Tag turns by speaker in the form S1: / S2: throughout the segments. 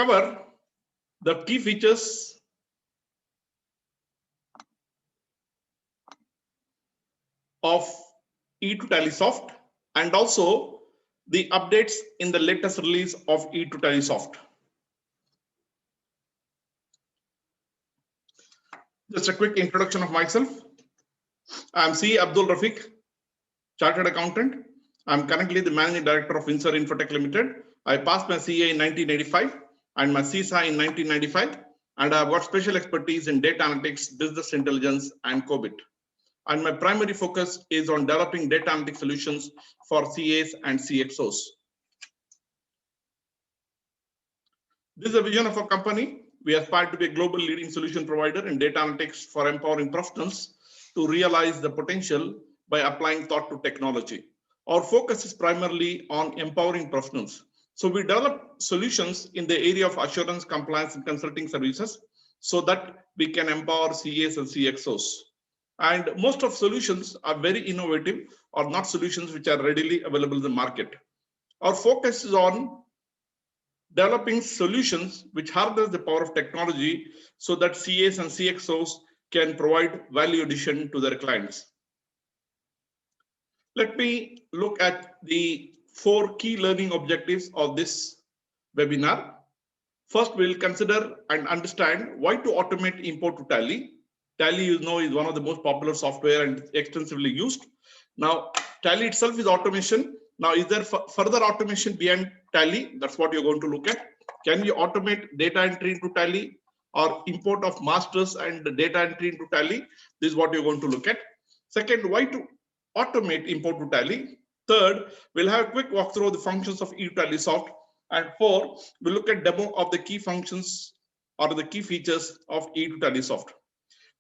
S1: cover the key features of E2TallySoft and also the updates in the latest release of E2TallySoft. Just a quick introduction of myself. I am C. Abdul Rafiq, Chartered Accountant. I am currently the Managing Director of Insur Infotech Limited. I passed my CA in 1985 and my CISA in 1995, and I have got special expertise in data analytics, business intelligence, and COBIT. And my primary focus is on developing data analytics solutions for CAs and CXOs. This is a vision of our company. We aspire to be a global leading solution provider in data analytics for empowering professionals to realize the potential by applying thought to technology. Our focus is primarily on empowering professionals. So we develop solutions in the area of assurance, compliance, and consulting services so that we can empower CAs and CXOs. And most of solutions are very innovative or not solutions which are readily available in the market. Our focus is on developing solutions which harness the power of technology so that CAs and CXOs can provide value addition to their clients. Let me look at the 4 key learning objectives of this webinar. First, we'll consider and understand why to automate import to Tally. Tally, you know, is one of the most popular software and extensively used. Now, Tally itself is automation. Now, is there further automation beyond Tally? That's what you're going to look at. Can you automate data entry into Tally or import of masters and data entry into Tally? This is what you're going to look at. Second, why to automate import to Tally. Third, we'll have a quick walkthrough of the functions of E2TallySoft. And 4, we'll look at demo of the key functions or the key features of E2TallySoft.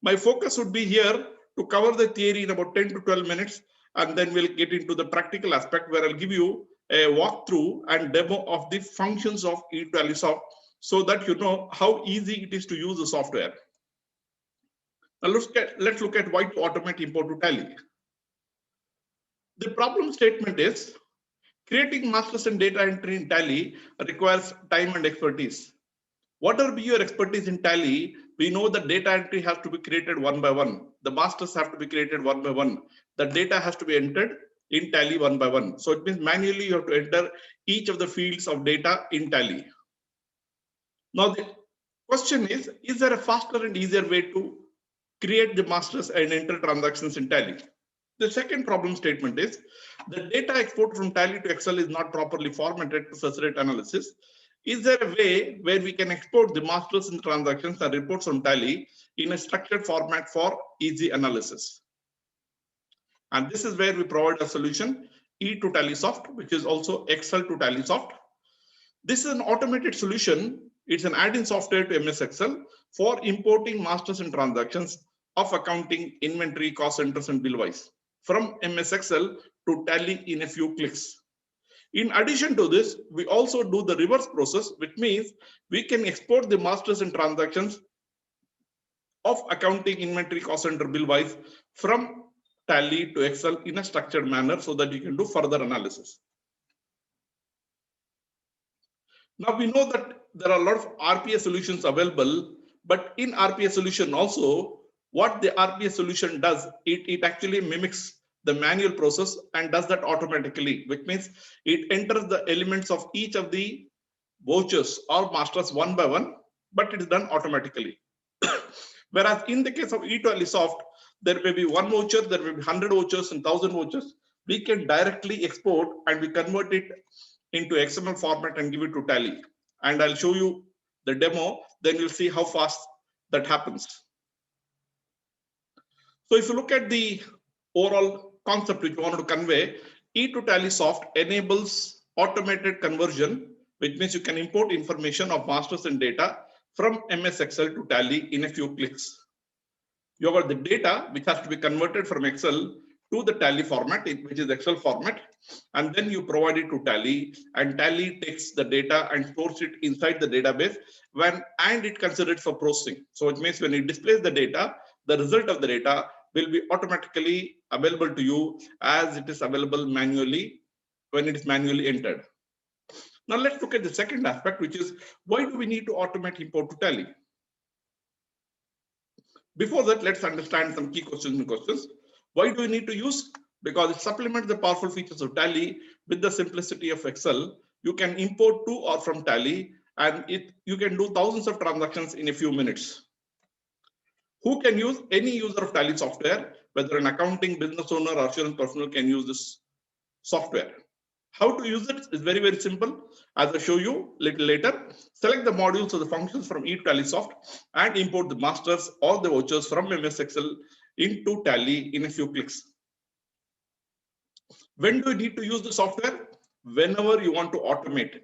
S1: My focus would be here to cover the theory in about 10 to 12 minutes, and then we'll get into the practical aspect where I'll give you a walkthrough and demo of the functions of E2TallySoft so that you know how easy it is to use the software. Now let's look at why to automate import to Tally. The problem statement is creating masters and data entry in Tally requires time and expertise. Whatever be your expertise in Tally, we know that data entry has to be created one by one. The masters have to be created one by one. The data has to be entered in Tally one by one. So it means manually you have to enter each of the fields of data in Tally. Now the question is there a faster and easier way to create the masters and enter transactions in Tally? The second problem statement is the data export from Tally to Excel is not properly formatted to facilitate analysis. Is there a way where we can export the masters and transactions and reports from Tally in a structured format for easy analysis? And this is where we provide a solution, E2TallySoft, which is also Excel to TallySoft. This is an automated solution. It's an add-in software to MS Excel for importing masters and transactions of accounting, inventory, cost centers, and bill-wise from MS Excel to Tally in a few clicks. In addition to this, we also do the reverse process, which means we can export the masters and transactions of accounting, inventory, cost center, bill-wise from Tally to Excel in a structured manner so that you can do further analysis. Now we know that there are a lot of RPA solutions available, but in RPA solution also, what the RPA solution does, it actually mimics the manual process and does that automatically, which means it enters the elements of each of the vouchers or masters one by one, but it is done automatically. Whereas in the case of E2TallySoft, there may be one voucher, there may be 100 vouchers and 1000 vouchers. We can directly export and we convert it into XML format and give it to Tally. And I'll show you the demo, then you'll see how fast that happens. So if you look at the overall concept which we wanted to convey, E2TallySoft enables automated conversion, which means you can import information of masters and data from MS Excel to Tally in a few clicks. You have got the data which has to be converted from Excel to the Tally format, which is Excel format, and then you provide it to Tally, and Tally takes the data and stores it inside the database and it considers for processing. So it means when it displays the data, the result of the data will be automatically available to you as it is available manually when it is manually entered. Now let's look at the second aspect, which is why do we need to automate import to Tally? Before that, let's understand some key questions. Why do we need to use? Because it supplements the powerful features of Tally with the simplicity of Excel. You can import to or from Tally, and you can do thousands of transactions in a few minutes. Who can use? Any user of Tally software, whether an accounting, business owner, or assurance personnel can use this software. How to use it is very, very simple. As I show you a little later, select the modules or the functions from eTallysoft and import the masters or the vouchers from MS Excel into Tally in a few clicks. When do you need to use the software? Whenever you want to automate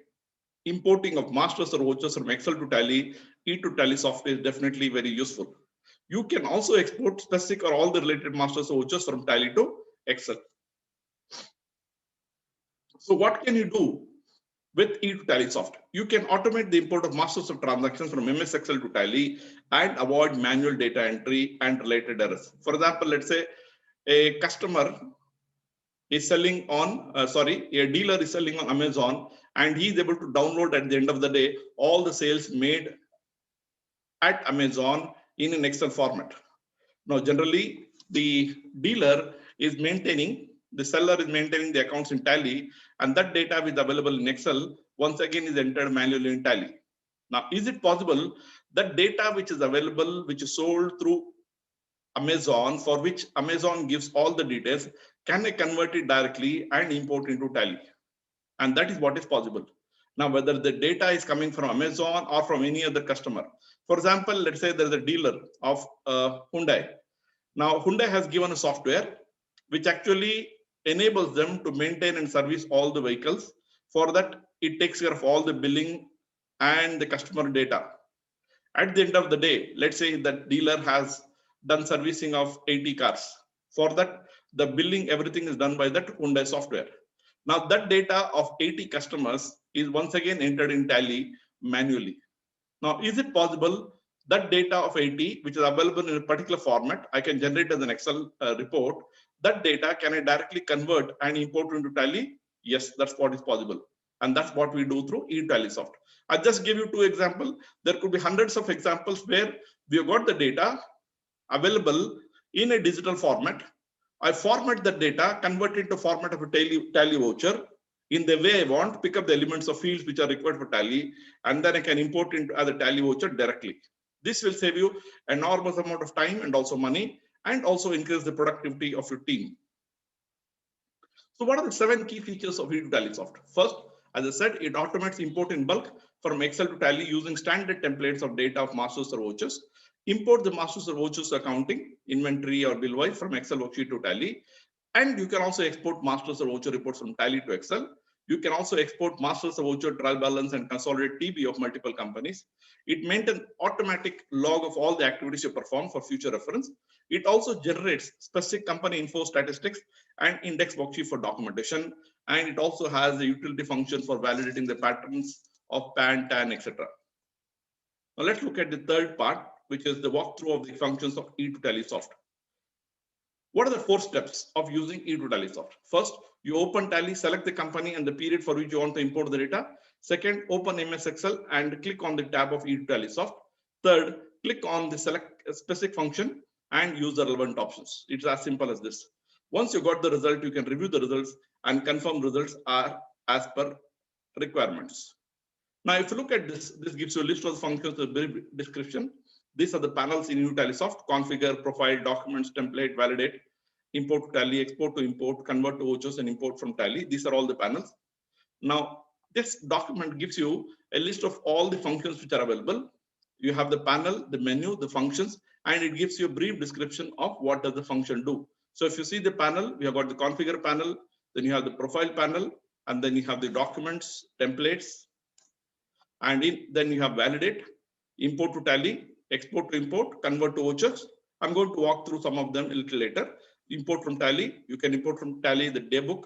S1: importing of masters or vouchers from Excel to Tally, eTallysoft is definitely very useful. You can also export specific or all the related masters or vouchers from Tally to Excel. So what can you do with eTallysoft? You can automate the import of masters of transactions from MS Excel to Tally and avoid manual data entry and related errors. For example, let's say a customer is selling on, a dealer is selling on Amazon, and he is able to download at the end of the day all the sales made at Amazon in an Excel format. Now, generally, the dealer is maintaining, the seller is maintaining the accounts in Tally, and that data is available in Excel, once again is entered manually in Tally. Now, is it possible that data which is available, which is sold through Amazon, for which Amazon gives all the details, can I convert it directly and import into Tally? And that is what is possible. Now, whether the data is coming from Amazon or from any other customer. For example, let's say there's a dealer of Hyundai. Now, Hyundai has given a software which actually enables them to maintain and service all the vehicles. For that, it takes care of all the billing and the customer data. At the end of the day, let's say that dealer has done servicing of 80 cars. For that, the billing, everything is done by that Hyundai software. Now that data of 80 customers is once again entered in Tally manually. Now, is it possible that data of 80, which is available in a particular format, I can generate as an Excel report, that data can I directly convert and import into Tally? Yes, that's what is possible. And that's what we do through eTallysoft. I just give you two examples. There could be hundreds of examples where we have got the data available in a digital format. I format the data, convert it into format of a Tally voucher in the way I want, pick up the elements of fields which are required for Tally, and then I can import into as a Tally voucher directly. This will save you an enormous amount of time and also money, and also increase the productivity of your team. So what are the 7 key features of eTallysoft? First, as I said, it automates import in bulk from Excel to Tally using standard templates of data of masters or vouchers. Import the masters or vouchers accounting, inventory or bill wise from Excel worksheet to Tally. And you can also export masters or voucher reports from Tally to Excel. You can also export masters or voucher trial balance and consolidate TB of multiple companies. It maintains automatic log of all the activities you perform for future reference. It also generates specific company info statistics and index worksheet for documentation. And it also has a utility function for validating the patterns of PAN, TAN, etc. Now let's look at the third part, which is the walkthrough of the functions of eTallysoft. What are the 4 steps of using eTallysoft? First, you open Tally, select the company and the period for which you want to import the data. Second, open MS Excel and click on the tab of eTallysoft. Third, click on the select specific function and use the relevant options. It's as simple as this. Once you got the result, you can review the results and confirm results are as per requirements. Now, if you look at this, this gives you a list of the functions with a brief description. These are the panels in eTallysoft: configure, profile, documents, template, validate, import to Tally, export to import, convert to vouchers, and import from Tally. These are all the panels. Now, this document gives you a list of all the functions which are available. You have the panel, the menu, the functions, and it gives you a brief description of what does the function do. So if you see the panel, we have got the configure panel, then you have the profile panel, and then you have the documents, templates, and then you have validate, import to Tally, export to import, convert to vouchers. I'm going to walk through some of them a little later. Import from Tally, you can import from Tally the daybook,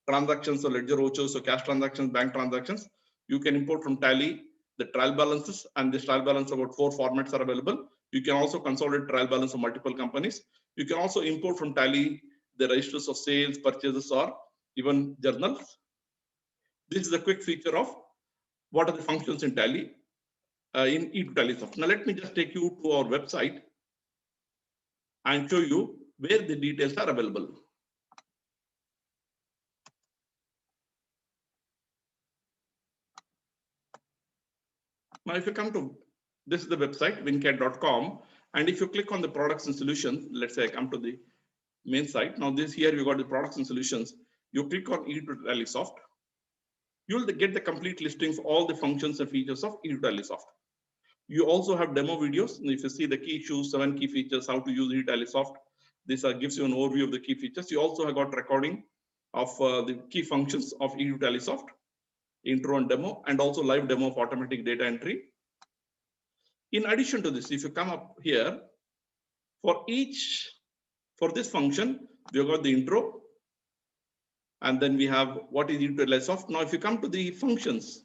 S1: transactions or ledger vouchers, so cash transactions, bank transactions. You can import from Tally the trial balances, and this trial balance about 4 formats are available. You can also consolidate trial balance of multiple companies. You can also import from Tally the registers of sales, purchases, or even journals. This is a quick feature of what are the functions in Tally in E2TallySoft. Now let me just take you to our website and show you where the details are available. Now, if you come to this is the website wincat.com, and if you click on the products and solutions, let's say I come to the main site. Now, this here you got the products and solutions. You click on E2TallySoft, you'll get the complete listing of all the functions and features of E2TallySoft. You also have demo videos. If you see the key issues, 7 key features, how to use E2TallySoft, this gives you an overview of the key features. You also have got recording of the key functions of E2TallySoft, intro and demo, and also live demo of automatic data entry. In addition to this, if you come up here, for this function, we have got the intro, and then we have what is E2TallySoft. Now, if you come to the functions,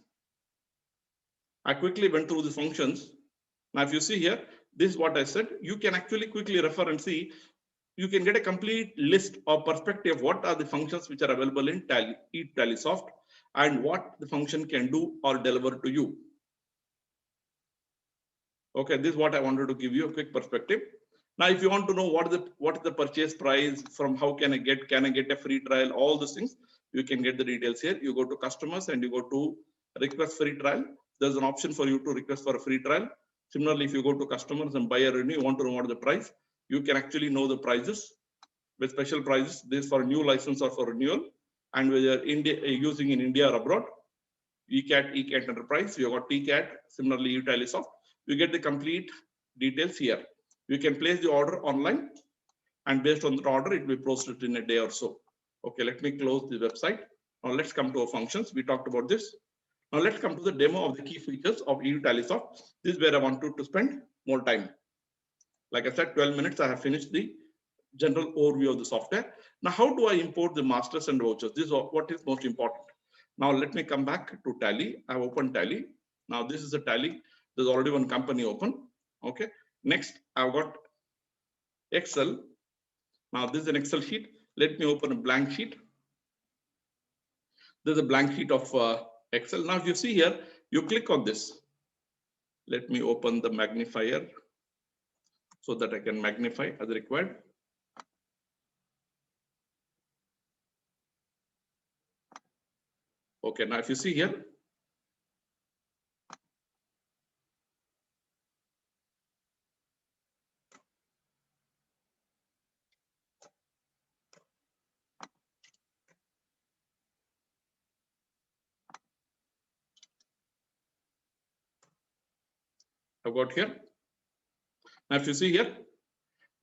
S1: I quickly went through the functions. Now, if you see here, this is what I said. You can actually quickly refer and see. You can get a complete list or perspective of what are the functions which are available in E2TallySoft and what the function can do or deliver to you. Okay, this is what I wanted to give you a quick perspective. Now, if you want to know what is the purchase price, from how can I get a free trial, all those things, you can get the details here. You go to customers and you go to request free trial. There's an option for you to request for a free trial. Similarly, if you go to customers and buy a renew, you want to know what the price, you can actually know the prices with special prices. This for a new license or for renewal. And whether using in India or abroad, ECAT Enterprise, you got TCAT, similarly E2TallySoft. You get the complete details here. You can place the order online, and based on the order, it will be processed in a day or so. Okay, let me close the website. Now let's come to our functions. We talked about this. Now let's come to the demo of the key features of E2TallySoft. This is where I wanted to spend more time. Like I said, 12 minutes, I have finished the general overview of the software. Now, how do I import the masters and vouchers? This is what is most important. Now, let me come back to Tally. I've opened Tally. Now, this is a Tally. There's already one company open. Okay. Next, I've got Excel. Now, this is an Excel sheet. Let me open a blank sheet. There's a blank sheet of Excel. Now, if you see here, you click on this. Let me open the magnifier so that I can magnify as required. Okay, now if you see here, I've got here. Now, if you see here,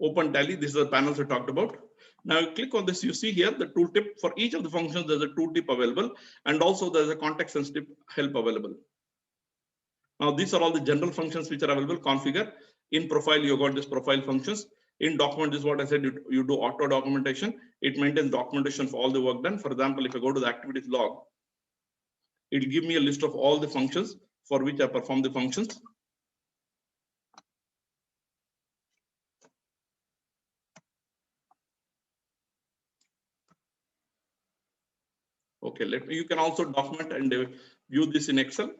S1: open Tally, this is the panels we talked about. Now, you click on this, you see here the tooltip. For each of the functions, there's a tooltip available, and also there's a context sensitive help available. Now, these are all the general functions which are available. Configure. In profile, you got this profile functions. In document, this is what I said, you do auto documentation. It maintains documentation for all the work done. For example, if I go to the activities log, it will give me a list of all the functions for which I perform the functions. Okay, you can also document and view this in Excel.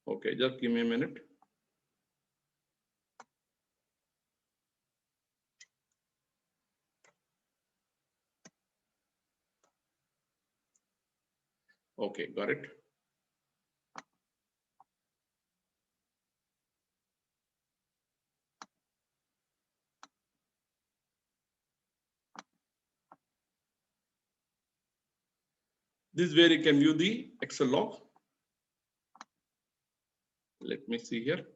S1: Okay, just give me a minute. Okay, got it. This is where you can view the Excel log. Let me see here.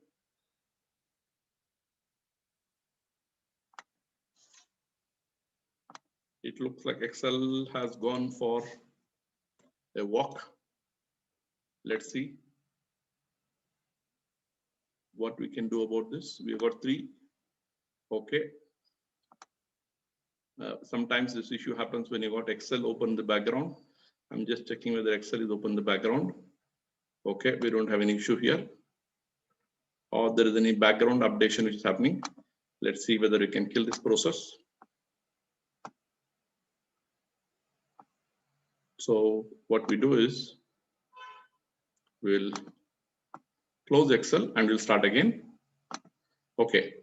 S1: It looks like Excel has gone for a walk. Let's see what we can do about this. We've got 3. Okay. Sometimes this issue happens when you got Excel open in the background. I'm just checking whether Excel is open in the background. Okay, we don't have any issue here. or there is any background updation which is happening. Let's see whether we can kill this process. So what we do is we'll close Excel and we'll start again. Okay.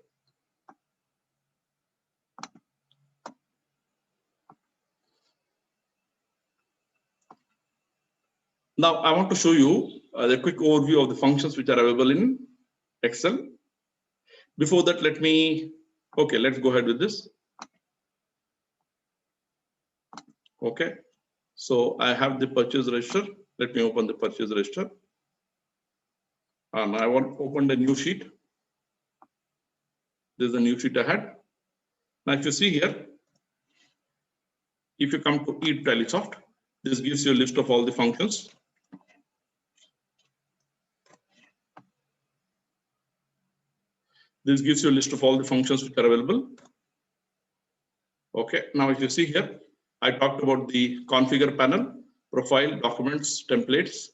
S1: Now I want to show you the quick overview of the functions which are available in Excel. Before that, let's go ahead with this. Okay. So I have the purchase register. Let me open the purchase register. And I want to open the new sheet. This is a new sheet I had. Now, if you see here, if you come to eTallySoft, this gives you a list of all the functions. This gives you a list of all the functions which are available. Okay. Now, if you see here, I talked about the configure panel, profile, documents, templates.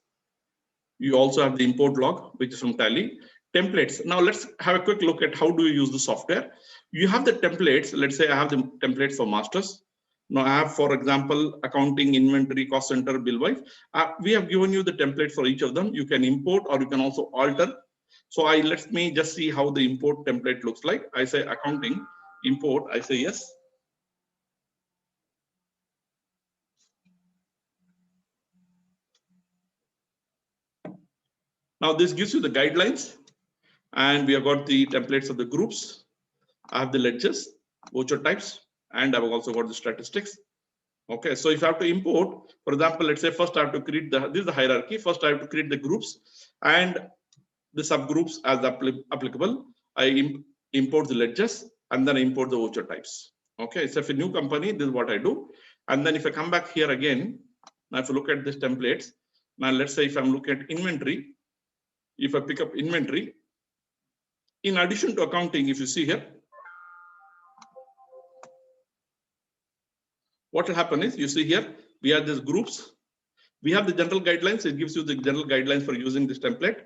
S1: You also have the import log, which is from Tally. Templates. Now let's have a quick look at how do you use the software. You have the templates. Let's say I have the templates for masters. Now I have, for example, accounting, inventory, cost center, bill wise. We have given you the template for each of them. You can import or you can also alter. So let me just see how the import template looks like. I say accounting, import, I say yes. Now this gives you the guidelines. And we have got the templates of the groups. I have the ledgers, voucher types, and I've also got the statistics. Okay, so if I have to import, for example, let's say first I have to create this is the hierarchy. First I have to create the groups and the subgroups as applicable. I import the ledgers and then I import the voucher types. Okay, so if a new company, this is what I do. And then if I come back here again, now if you look at this templates, now let's say if I'm looking at inventory, if I pick up inventory, in addition to accounting, if you see here, what will happen is you see here, we have these groups. We have the general guidelines. It gives you the general guidelines for using this template.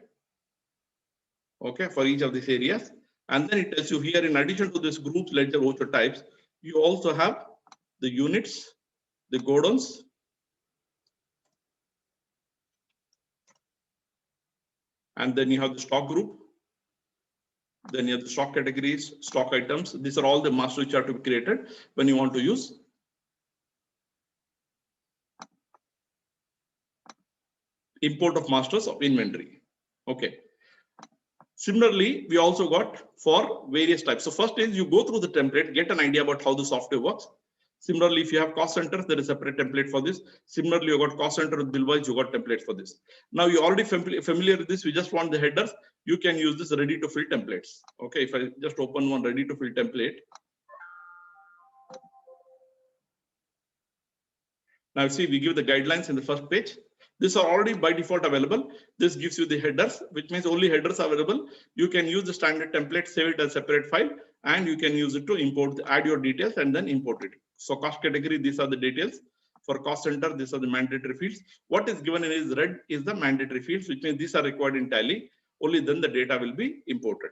S1: Okay, for each of these areas. And then it tells you here, in addition to this groups, ledger, voucher types, you also have the units, the godowns, and then you have the stock group. Then you have the stock categories, stock items. These are all the masters which are to be created when you want to use import of masters of inventory. Okay. Similarly, we also got for various types. So first is you go through the template, get an idea about how the software works. Similarly, if you have cost centers, there is a separate template for this. Similarly, you got cost center with bill wise, you got templates for this. Now you're already familiar with this. We just want the headers. You can use this ready to fill templates. Okay, if I just open one ready to fill template. Now see, we give the guidelines in the first page. These are already by default available. This gives you the headers, which means only headers are available. You can use the standard template, save it as a separate file, and you can use it to import, add your details and then import it. So cost category, these are the details. For cost center, these are the mandatory fields. What is given in is red is the mandatory fields, which means these are required in Tally. Only then the data will be imported.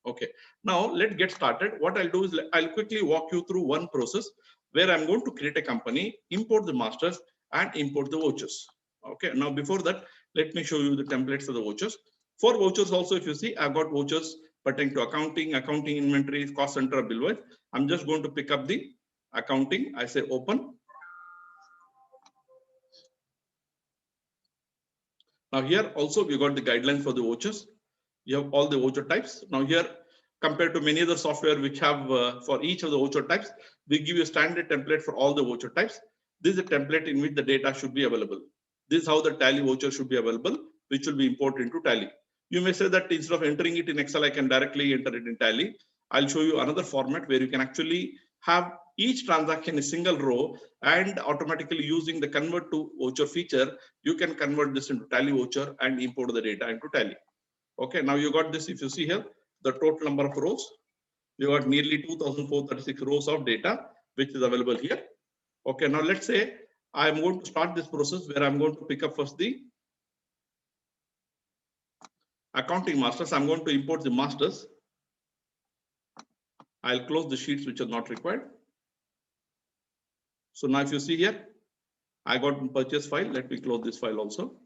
S1: Okay, now let's get started. What I'll do is I'll quickly walk you through one process where I'm going to create a company, import the masters and import the vouchers. Okay, now before that, let me show you the templates of the vouchers. For vouchers also, if you see, I've got vouchers pertaining to accounting, inventory, cost center, bill wise. I'm just going to pick up the accounting. I say open. Now here also we got the guidelines for the vouchers. You have all the voucher types. Now here, compared to many other software which have for each of the voucher types, we give you a standard template for all the voucher types. This is a template in which the data should be available. This is how the Tally voucher should be available, which will be imported into Tally. You may say that instead of entering it in Excel, I can directly enter it in Tally. I'll show you another format where you can actually have each transaction in a single row, and automatically using the convert to voucher feature, you can convert this into Tally voucher and import the data into Tally. Okay, now you got this. If you see here, the total number of rows, you got nearly 2,436 rows of data, which is available here. Okay, now let's say I'm going to start this process where I'm going to pick up first the accounting masters. I'm going to import the masters. I'll close the sheets which are not required. So now if you see here, I got purchase file. Let me close this file also.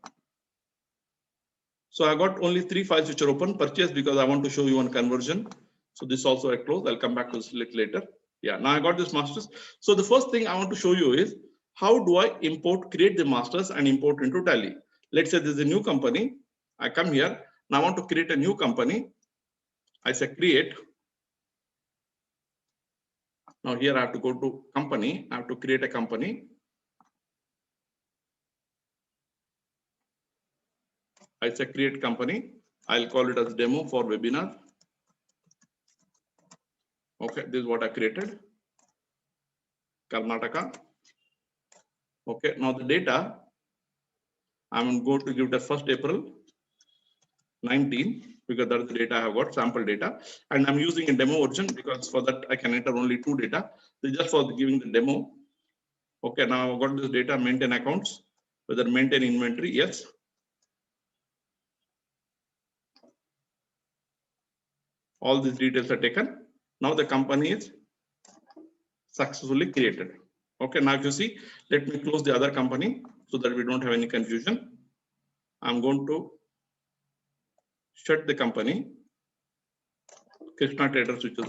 S1: So I got only 3 files which are open. Purchase because I want to show you one conversion. So this also I close. I'll come back to this later. Yeah, now I got this masters. So the first thing I want to show you is how do I create the masters and import into Tally. Let's say there's a new company. I come here. Now I want to create a new company. I say create. Now here I have to go to company. I have to create a company. I say create company. I'll call it as demo for webinar. Okay, this is what I created. Karnataka. Okay, now the data, I'm going to give the 1st April 19 because that's the data I have got, sample data. And I'm using a demo version because for that I can enter only 2 data. This is just for giving the demo. Okay, now I've got this data, maintain accounts, whether maintain inventory, yes. All these details are taken. Now the company is successfully created. Okay, now if you see, let me close the other company so that we don't have any confusion. I'm going to shut the company, Krishna Traders, which is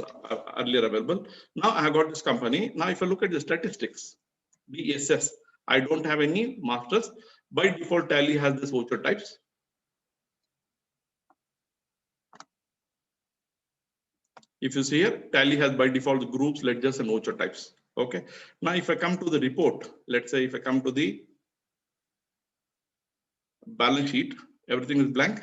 S1: earlier available. Now I have got this company. Now if I look at the statistics, BSS, I don't have any masters. By default, Tally has this voucher types. If you see here, Tally has by default the groups, ledgers, and voucher types. Okay. Now if I come to the report, let's say if I come to the balance sheet, everything is blank.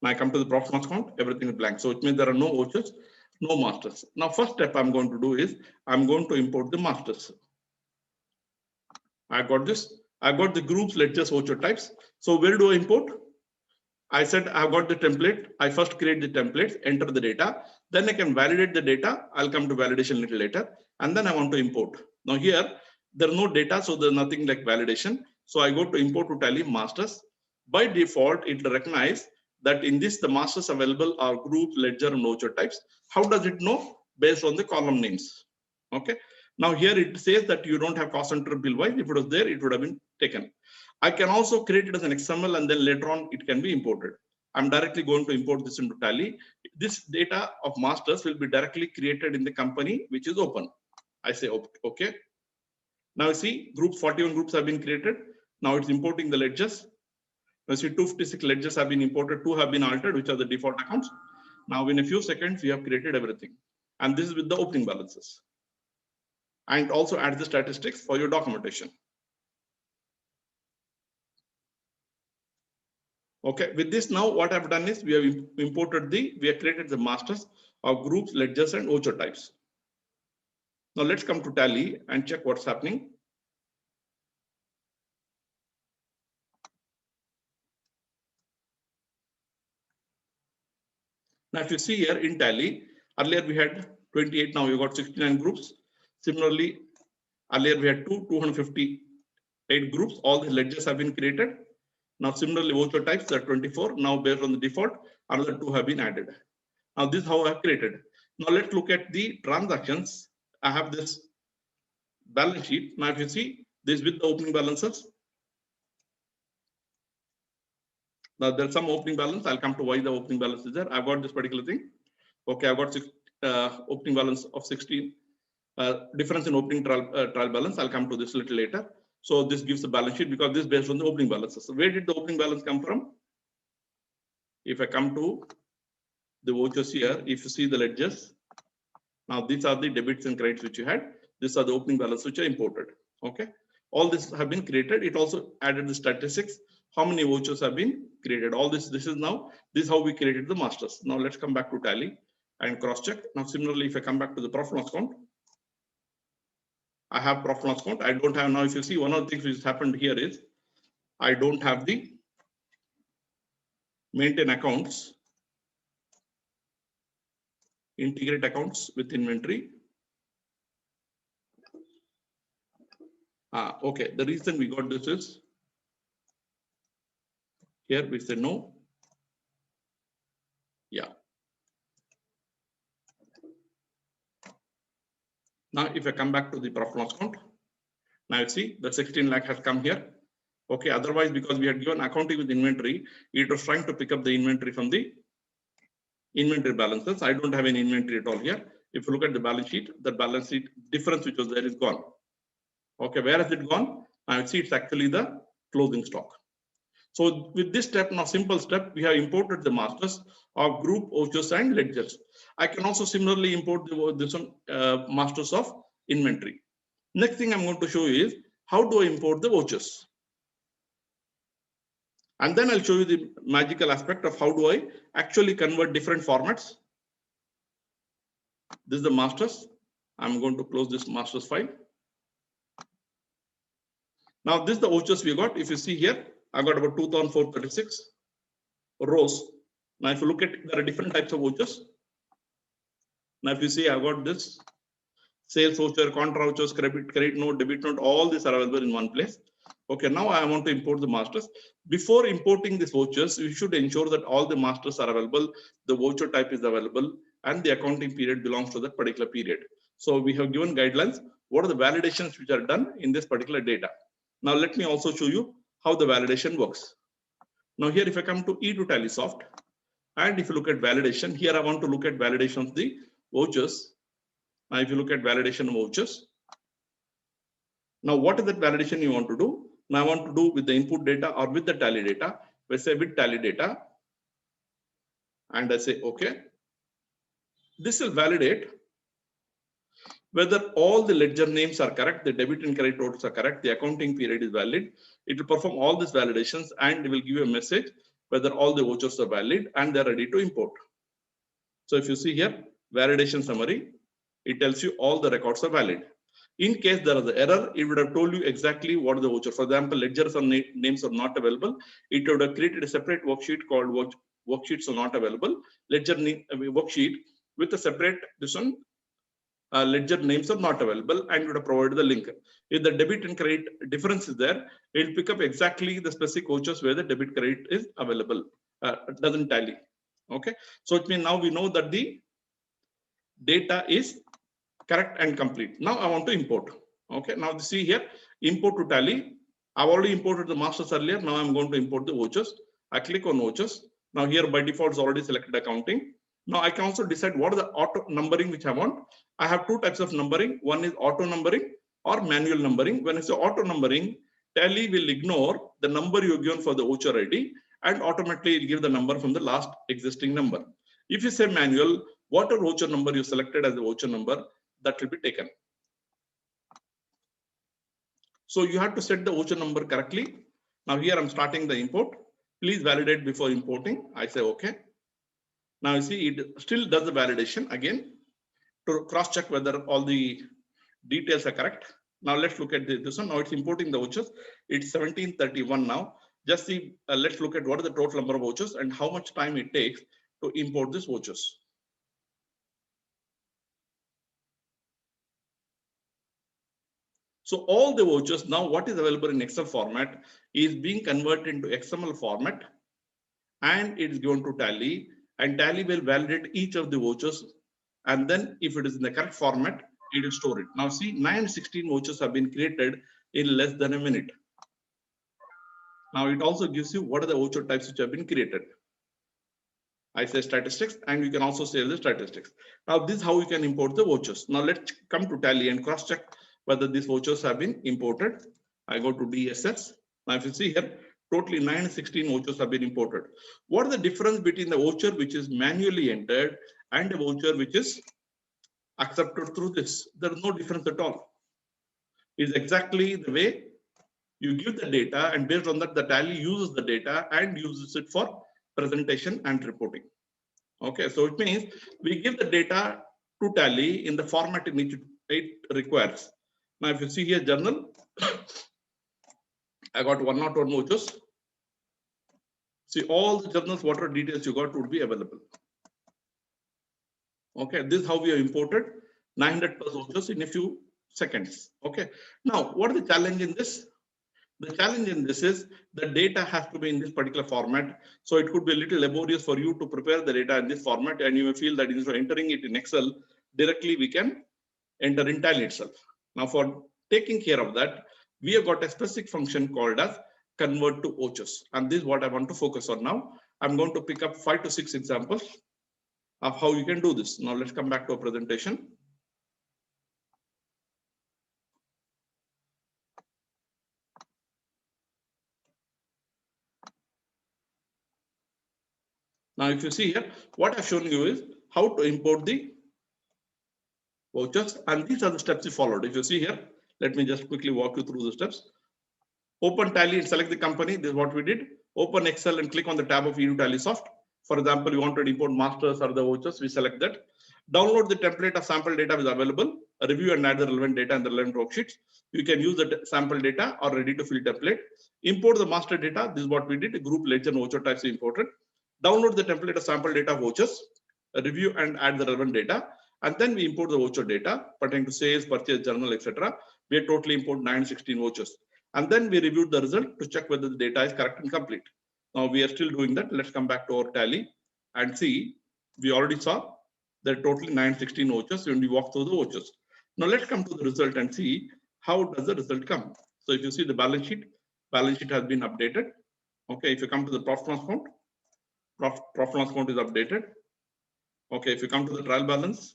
S1: Now I come to the profit and loss account, everything is blank. So it means there are no vouchers, no masters. Now first step I'm going to do is I'm going to import the masters. I got this. I got the groups, ledgers, voucher types. So where do I import? I said I've got the template. I first create the templates, enter the data. Then I can validate the data. I'll come to validation a little later. And then I want to import. Now here, there's no data, so there's nothing like validation. So I go to import to Tally masters. By default, it will recognize that in this, the masters available are group, ledger, and voucher types. How does it know? Based on the column names. Okay. Now here it says that you don't have cost center bill wise. If it was there, it would have been taken. I can also create it as an XML and then later on it can be imported. I'm directly going to import this into Tally. This data of masters will be directly created in the company which is open. I say okay. Now you see groups, 41 groups have been created. Now it's importing the ledgers. Now see 256 ledgers have been imported, 2 have been altered, which are the default accounts. Now in a few seconds, we have created everything. And this is with the opening balances. And also add the statistics for your documentation. Okay, with this now what I've done is we have created the masters of groups, ledgers, and voucher types. Now let's come to Tally and check what's happening. Now if you see here in Tally, earlier we had 28, now we got 69 groups. Similarly, earlier we had 258 groups, all the ledgers have been created. Now similarly, voucher types are 24. Now based on the default, another 2 have been added. Now this is how I have created. Now let's look at the transactions. I have this balance sheet. Now if you see this with the opening balances. Now there's some opening balance. I'll come to why the opening balance is there. I've got this particular thing. Okay, I've got opening balance of 16. Difference in opening trial balance. I'll come to this a little later. So this gives the balance sheet because this is based on the opening balances. So where did the opening balance come from? If I come to the vouchers here, if you see the ledgers, now these are the debits and credits which you had. These are the opening balance which are imported. Okay, all this have been created. It also added the statistics. How many vouchers have been created? All this is now, this is how we created the masters. Now let's come back to Tally and cross check. Now similarly, if I come back to the profit and loss account, I have profit and loss account. I don't have now. If you see, one of the things which happened here is I don't have the maintain accounts, integrate accounts with inventory. Okay, the reason we got this is here we say no. Yeah. Now, if I come back to the profit and loss account, now you see the 16 lakh has come here. Okay, otherwise, because we had given accounting with inventory, it was trying to pick up the inventory from the inventory balances. I don't have any inventory at all here. If you look at the balance sheet difference which was there is gone. Okay, where has it gone? Now you see it's actually the closing stock. So with this step, now simple step, we have imported the masters of group, vouchers and ledgers. I can also similarly import this one masters of inventory. Next thing I'm going to show you is how do I import the vouchers? And then I'll show you the magical aspect of how do I actually convert different formats. This is the masters. I'm going to close this masters file. Now this is the vouchers we got. If you see here, I got about 2,436 rows. Now if you look at, there are different types of vouchers. Now if you see, I got this sales voucher, contra vouchers, credit note, debit note, all these are available in one place. Okay, now I want to import the masters. Before importing these vouchers, we should ensure that all the masters are available, the voucher type is available, and the accounting period belongs to that particular period. So we have given guidelines. What are the validations which are done in this particular data? Now let me also show you how the validation works. Now here, if I come to E2TallySoft, and if you look at validation, here I want to look at validation of the vouchers. Now if you look at validation of vouchers, now what is that validation you want to do? Now I want to do with the input data or with the tally data. We say with tally data, and I say okay. This will validate whether all the ledger names are correct, the debit and credit notes are correct, the accounting period is valid. It will perform all these validations and it will give you a message whether all the vouchers are valid and they're ready to import. So if you see here, validation summary, it tells you all the records are valid. In case there is an error, it would have told you exactly what is the voucher. For example, ledgers or names are not available. It would have created a separate worksheet called worksheets are not available. Ledger worksheet with a separate this one. Ledger names are not available and would have provided the link. If the debit and credit difference is there, it will pick up exactly the specific vouchers where the debit credit is available. Doesn't tally. Okay, so it means now we know that the data is correct and complete. Now I want to import. Okay, now see here, import to tally. I've already imported the masters earlier. Now I'm going to import the vouchers. I click on vouchers. Now here by default is already selected accounting. Now I can also decide what is the auto numbering which I want. I have two types of numbering. One is auto numbering or manual numbering. When I say auto numbering, tally will ignore the number you given for the voucher ID and automatically it give the number from the last existing number. If you say manual, whatever voucher number you selected as the voucher number, that will be taken. So you have to set the voucher number correctly. Now here I'm starting the import. Please validate before importing. I say okay. Now you see it still does the validation again to cross check whether all the details are correct. Now let's look at this one. Now it's importing the vouchers. It's 1731 now. Just see, let's look at what is the total number of vouchers and how much time it takes to import these vouchers. So all the vouchers now what is available in Excel format is being converted into XML format and it is given to Tally and Tally will validate each of the vouchers and then if it is in the correct format, it will store it. Now see 916 vouchers have been created in less than a minute. Now it also gives you what are the voucher types which have been created. I say statistics and you can also say the statistics. Now this is how you can import the vouchers. Now let's come to Tally and cross check whether these vouchers have been imported. I go to DSS. Now if you see here, totally 916 vouchers have been imported. What is the difference between the voucher which is manually entered and a voucher which is accepted through this? There is no difference at all. It's exactly the way you give the data and based on that the Tally uses the data and uses it for presentation and reporting. Okay, so it means we give the data to Tally in the format in which it requires. Now, if you see here journal, I got 101 vouchers. See all the journals, whatever details you got would be available. Okay, this is how we have imported 900 plus vouchers in a few seconds. Okay, now what is the challenge in this? The challenge in this is the data has to be in this particular format. So it could be a little laborious for you to prepare the data in this format, and you may feel that instead of entering it in Excel, directly we can enter in Tally itself. Now for taking care of that, we have got a specific function called as convert to vouchers. And this is what I want to focus on now. I'm going to pick up 5 to 6 examples of how you can do this. Now let's come back to our presentation. Now, if you see here, what I've shown you is how to import the vouchers, and these are the steps you followed. If you see here, let me just quickly walk you through the steps. Open Tally and select the company. This is what we did. Open Excel and click on the tab of EduTallySoft. For example, you want to import masters or the vouchers, we select that. Download the template of sample data which is available. Review and add the relevant data and the relevant worksheets. You can use the sample data or ready to fill template. Import the master data. This is what we did. Group, ledger, voucher types we imported. Download the template of sample data vouchers. Review and add the relevant data. And then we import the voucher data pertaining to sales, purchase, journal, etc. We totally import 916 vouchers. And then we reviewed the result to check whether the data is correct and complete. Now we are still doing that. Let's come back to our tally and see. We already saw there are totally 916 vouchers when we walk through the vouchers. Now let's come to the result and see how does the result come. So if you see the balance sheet has been updated. Okay, if you come to the profit and loss account, profit and loss account is updated. Okay, if you come to the trial balance,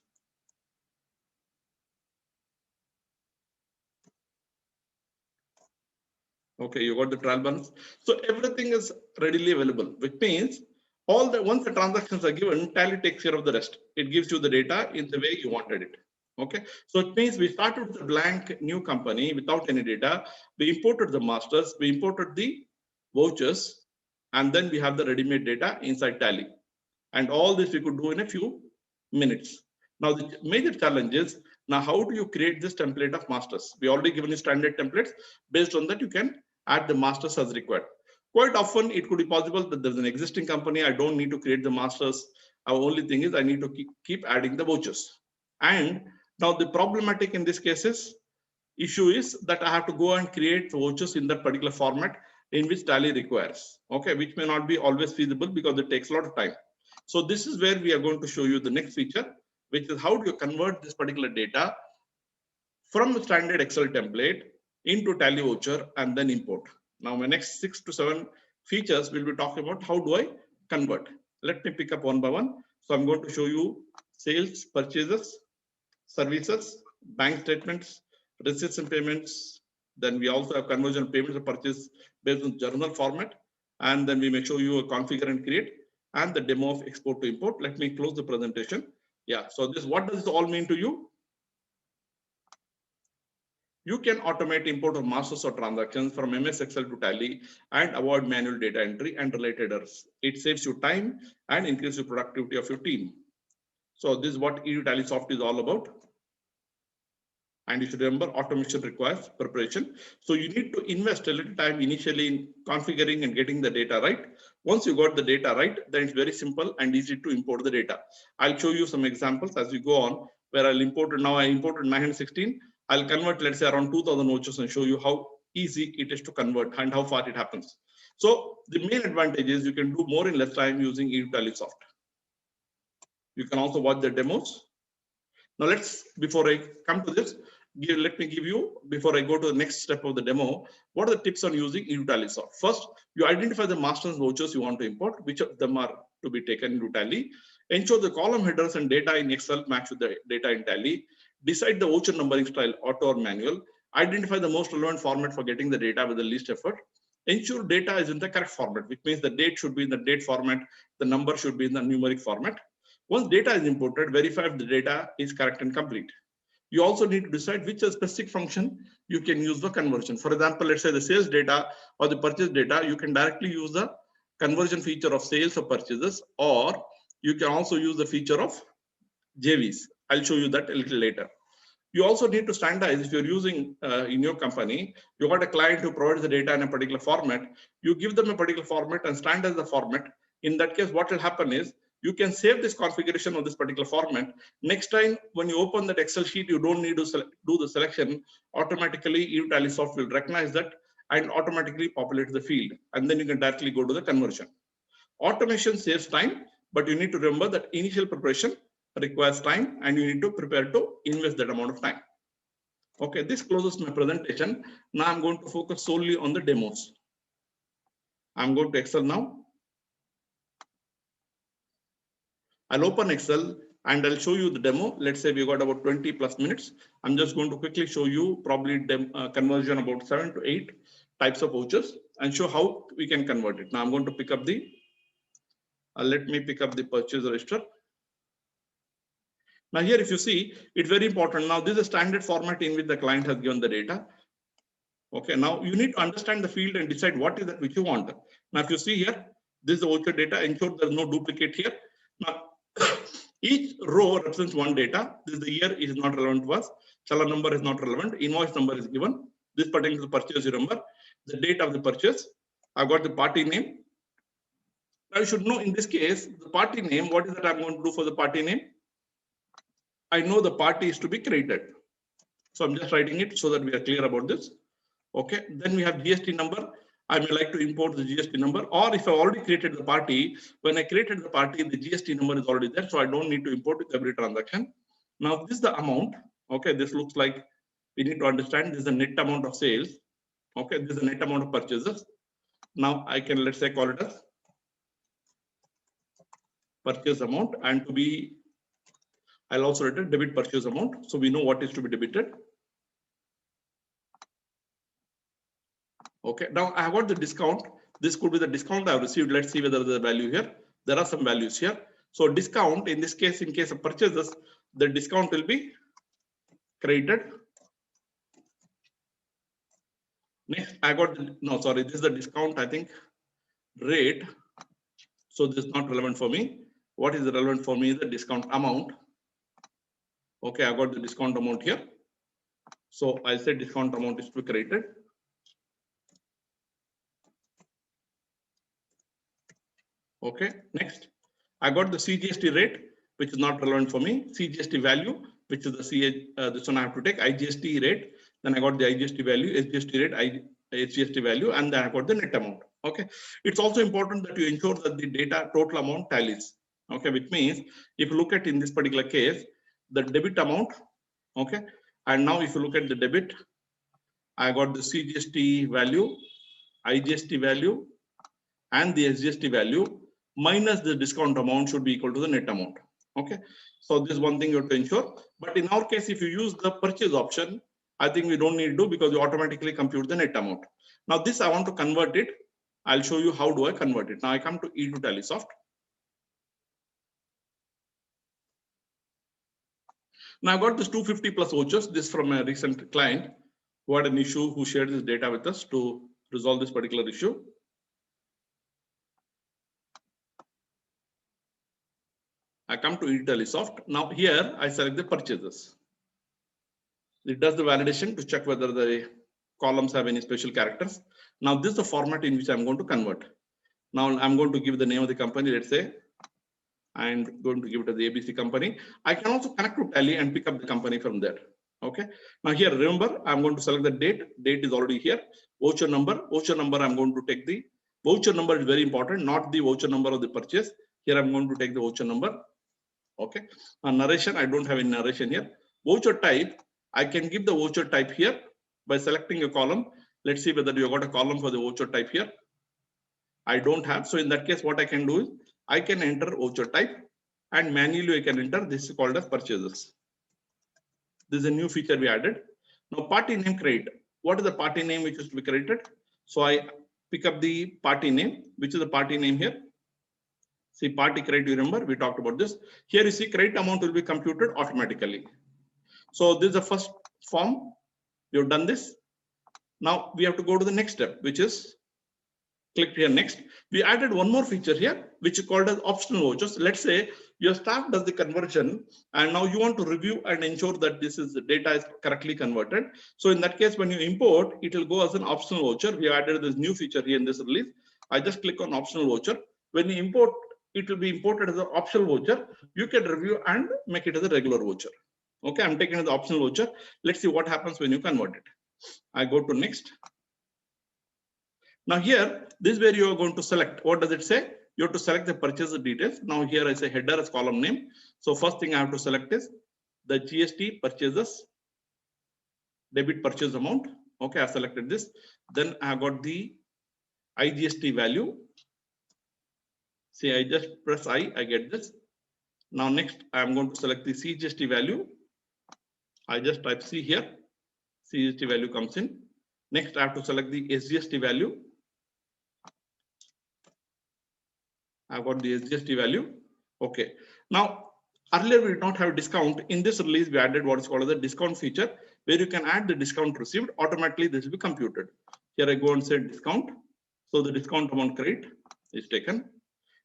S1: okay, you got the trial balance. So everything is readily available, which means once the transactions are given, Tally takes care of the rest. It gives you the data in the way you wanted it. Okay, so it means we started with a blank new company without any data. We imported the masters, we imported the vouchers, and then we have the ready-made data inside Tally. And all this we could do in a few minutes. Now the major challenge is, now how do you create this template of masters? We already given you standard templates. Based on that, you can add the masters as required. Quite often it could be possible that there's an existing company. I don't need to create the masters. Our only thing is I need to keep adding the vouchers. And now the problematic in this case issue is that I have to go and create vouchers in that particular format in which Tally requires. Okay, which may not be always feasible because it takes a lot of time. So this is where we are going to show you the next feature, which is how do you convert this particular data from the standard Excel template into Tally voucher and then import. Now my next 6 to 7 features will be talking about how do I convert. Let me pick up one by one. So I'm going to show you sales, purchases, services, bank statements, receipts and payments. Then we also have conversion payments and purchase based on journal format. And then we may show you a configure and create and the demo of export to import. Let me close the presentation. Yeah, so what does this all mean to you? You can automate import of masters or transactions from MS Excel to Tally and avoid manual data entry and related errors. It saves you time and increases the productivity of your team. So this is what EduTallySoft is all about. And you should remember, automation requires preparation. So you need to invest a little time initially in configuring and getting the data right. Once you got the data right, then it's very simple and easy to import the data. I'll show you some examples as we go on, where I'll import it. Now I imported 916. I'll convert, let's say, around 2000 vouchers and show you how easy it is to convert and how far it happens. So the main advantage is you can do more in less time using EduTallySoft. You can also watch the demos. Now before I come to this, let me give you, before I go to the next step of the demo, what are the tips on using EduTallySoft? First, you identify the masters vouchers you want to import, which of them are to be taken into Tally. Ensure the column headers and data in Excel match with the data in Tally. Decide the voucher numbering style, auto or manual. Identify the most relevant format for getting the data with the least effort. Ensure data is in the correct format, which means the date should be in the date format, the number should be in the numeric format. Once data is imported, verify if the data is correct and complete. You also need to decide which specific function you can use for conversion. For example, let's say the sales data or the purchase data, you can directly use the conversion feature of sales or purchases, or you can also use the feature of JVs. I'll show you that a little later. You also need to standardize. If you're using in your company, you got a client who provides the data in a particular format, you give them a particular format and standardize the format. In that case, what will happen is you can save this configuration of this particular format. Next time, when you open that Excel sheet, you don't need to do the selection. Automatically, EduTallySoft will recognize that and automatically populate the field. And then you can directly go to the conversion. Automation saves time, but you need to remember that initial preparation requires time and you need to prepare to invest that amount of time. Okay, this closes my presentation. Now I'm going to focus solely on the demos. I'm going to Excel now. I'll open Excel and I'll show you the demo. Let's say we got about 20 plus minutes. I'm just going to quickly show you probably conversion about 7 to 8 types of vouchers and show how we can convert it. Now I'm going to pick up the, let me pick up the purchase register. Now here, if you see, it's very important. Now this is a standard format in which the client has given the data. Okay, now you need to understand the field and decide what is that which you want. Now if you see here, this is the voucher data, ensure there's no duplicate here. Now each row represents one data. This is the year is not relevant to us. Challan number is not relevant. Invoice number is given. This pertains to the purchase, you remember. The date of the purchase. I've got the party name. Now you should know in this case, the party name, what is that I'm going to do for the party name? I know the party is to be created. So I'm just writing it so that we are clear about this. Okay, then we have GST number. I may like to import the GST number, or if I already created the party, when I created the party, the GST number is already there, so I don't need to import it every transaction. Now this is the amount. Okay, this looks like we need to understand this is the net amount of sales. Okay, this is the net amount of purchases. Now I can, let's say, call it as purchase amount, and to be, I'll also write a debit purchase amount, so we know what is to be debited. Okay, now I have got the discount. This could be the discount I have received. Let's see whether there's a value here. There are some values here. So discount in this case, in case of purchases, the discount will be credited. Next, I got the, no, sorry, this is the discount, I think, rate. So this is not relevant for me. What is relevant for me is the discount amount. Okay, I got the discount amount here. So I said discount amount is to be credited. Okay, next, I got the CGST rate, which is not relevant for me. CGST value, which is the CH, this one I have to take IGST rate. Then I got the IGST value, SGST rate, HGST value, and then I got the net amount. Okay, it's also important that you ensure that the data total amount tallies. Okay, which means if you look at in this particular case, the debit amount. Okay, and now if you look at the debit, I got the CGST value, IGST value, and the SGST value minus the discount amount should be equal to the net amount. Okay, so this is one thing you have to ensure. But in our case, if you use the purchase option, I think we don't need to, because you automatically compute the net amount. Now this I want to convert it. I'll show you how do I convert it. Now I come to E2 Tallysoft. Now I got this 250 plus vouchers. This from a recent client who had an issue, who shared this data with us to resolve this particular issue. I come to Tallysoft. Now here I select the purchases. It does the validation to check whether the columns have any special characters. Now this is the format in which I'm going to convert. Now I'm going to give the name of the company. Let's say I'm going to give it to the ABC company. I can also connect to Tally and pick up the company from there. Okay. Now here, remember, I'm going to select the date. Date is already here. Voucher number. Voucher number. I'm going to take the voucher number is very important, not the voucher number of the purchase. Here I'm going to take the voucher number. Okay. Now narration. I don't have any narration here. Voucher type. I can give the voucher type here by selecting a column. Let's see whether you got a column for the voucher type here. I don't have. So in that case, what I can do is I can enter voucher type and manually I can enter. This is called as purchases. This is a new feature we added. Now party name create. What is the party name which is to be created? So I pick up the party name, which is the party name here. See party credit, you remember we talked about this. Here you see credit amount will be computed automatically. So this is the first form. You've done this. Now we have to go to the next step, which is click here next. We added one more feature here, which is called as optional vouchers. Let's say your staff does the conversion and now you want to review and ensure that this is the data is correctly converted. So in that case, when you import, it will go as an optional voucher. We added this new feature here in this release. I just click on optional voucher. When you import, it will be imported as an optional voucher. You can review and make it as a regular voucher. Okay, I'm taking the optional voucher. Let's see what happens when you convert it. I go to next. Now here, this is where you are going to select. What does it say? You have to select the purchase details. Now here I say header as column name. So first thing I have to select is the GST purchases, debit purchase amount. Okay, I selected this. Then I have got the IGST value. See, I just press I get this. Now next, I am going to select the CGST value. I just type C here. CGST value comes in. Next, I have to select the SGST value. I've got the SGST value. Okay. Now, earlier we did not have discount. In this release, we added what is called as the discount feature, where you can add the discount received. Automatically, this will be computed. Here I go and say discount. So the discount amount credit is taken,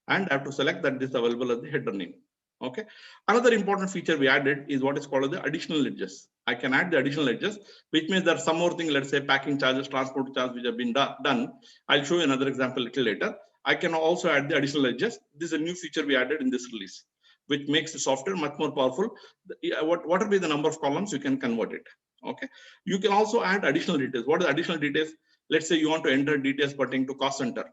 S1: and I have to select that this is available as the header name. Okay. Another important feature we added is what is called as the additional edges. I can add the additional edges, which means there's some more thing. Let's say packing charges, transport charges, which have been done. I'll show you another example a little later. I can also add the additional edges. This is a new feature we added in this release, which makes the software much more powerful. Whatever be the number of columns, you can convert it. Okay. You can also add additional details. What are the additional details? Let's say you want to enter details pertaining to cost center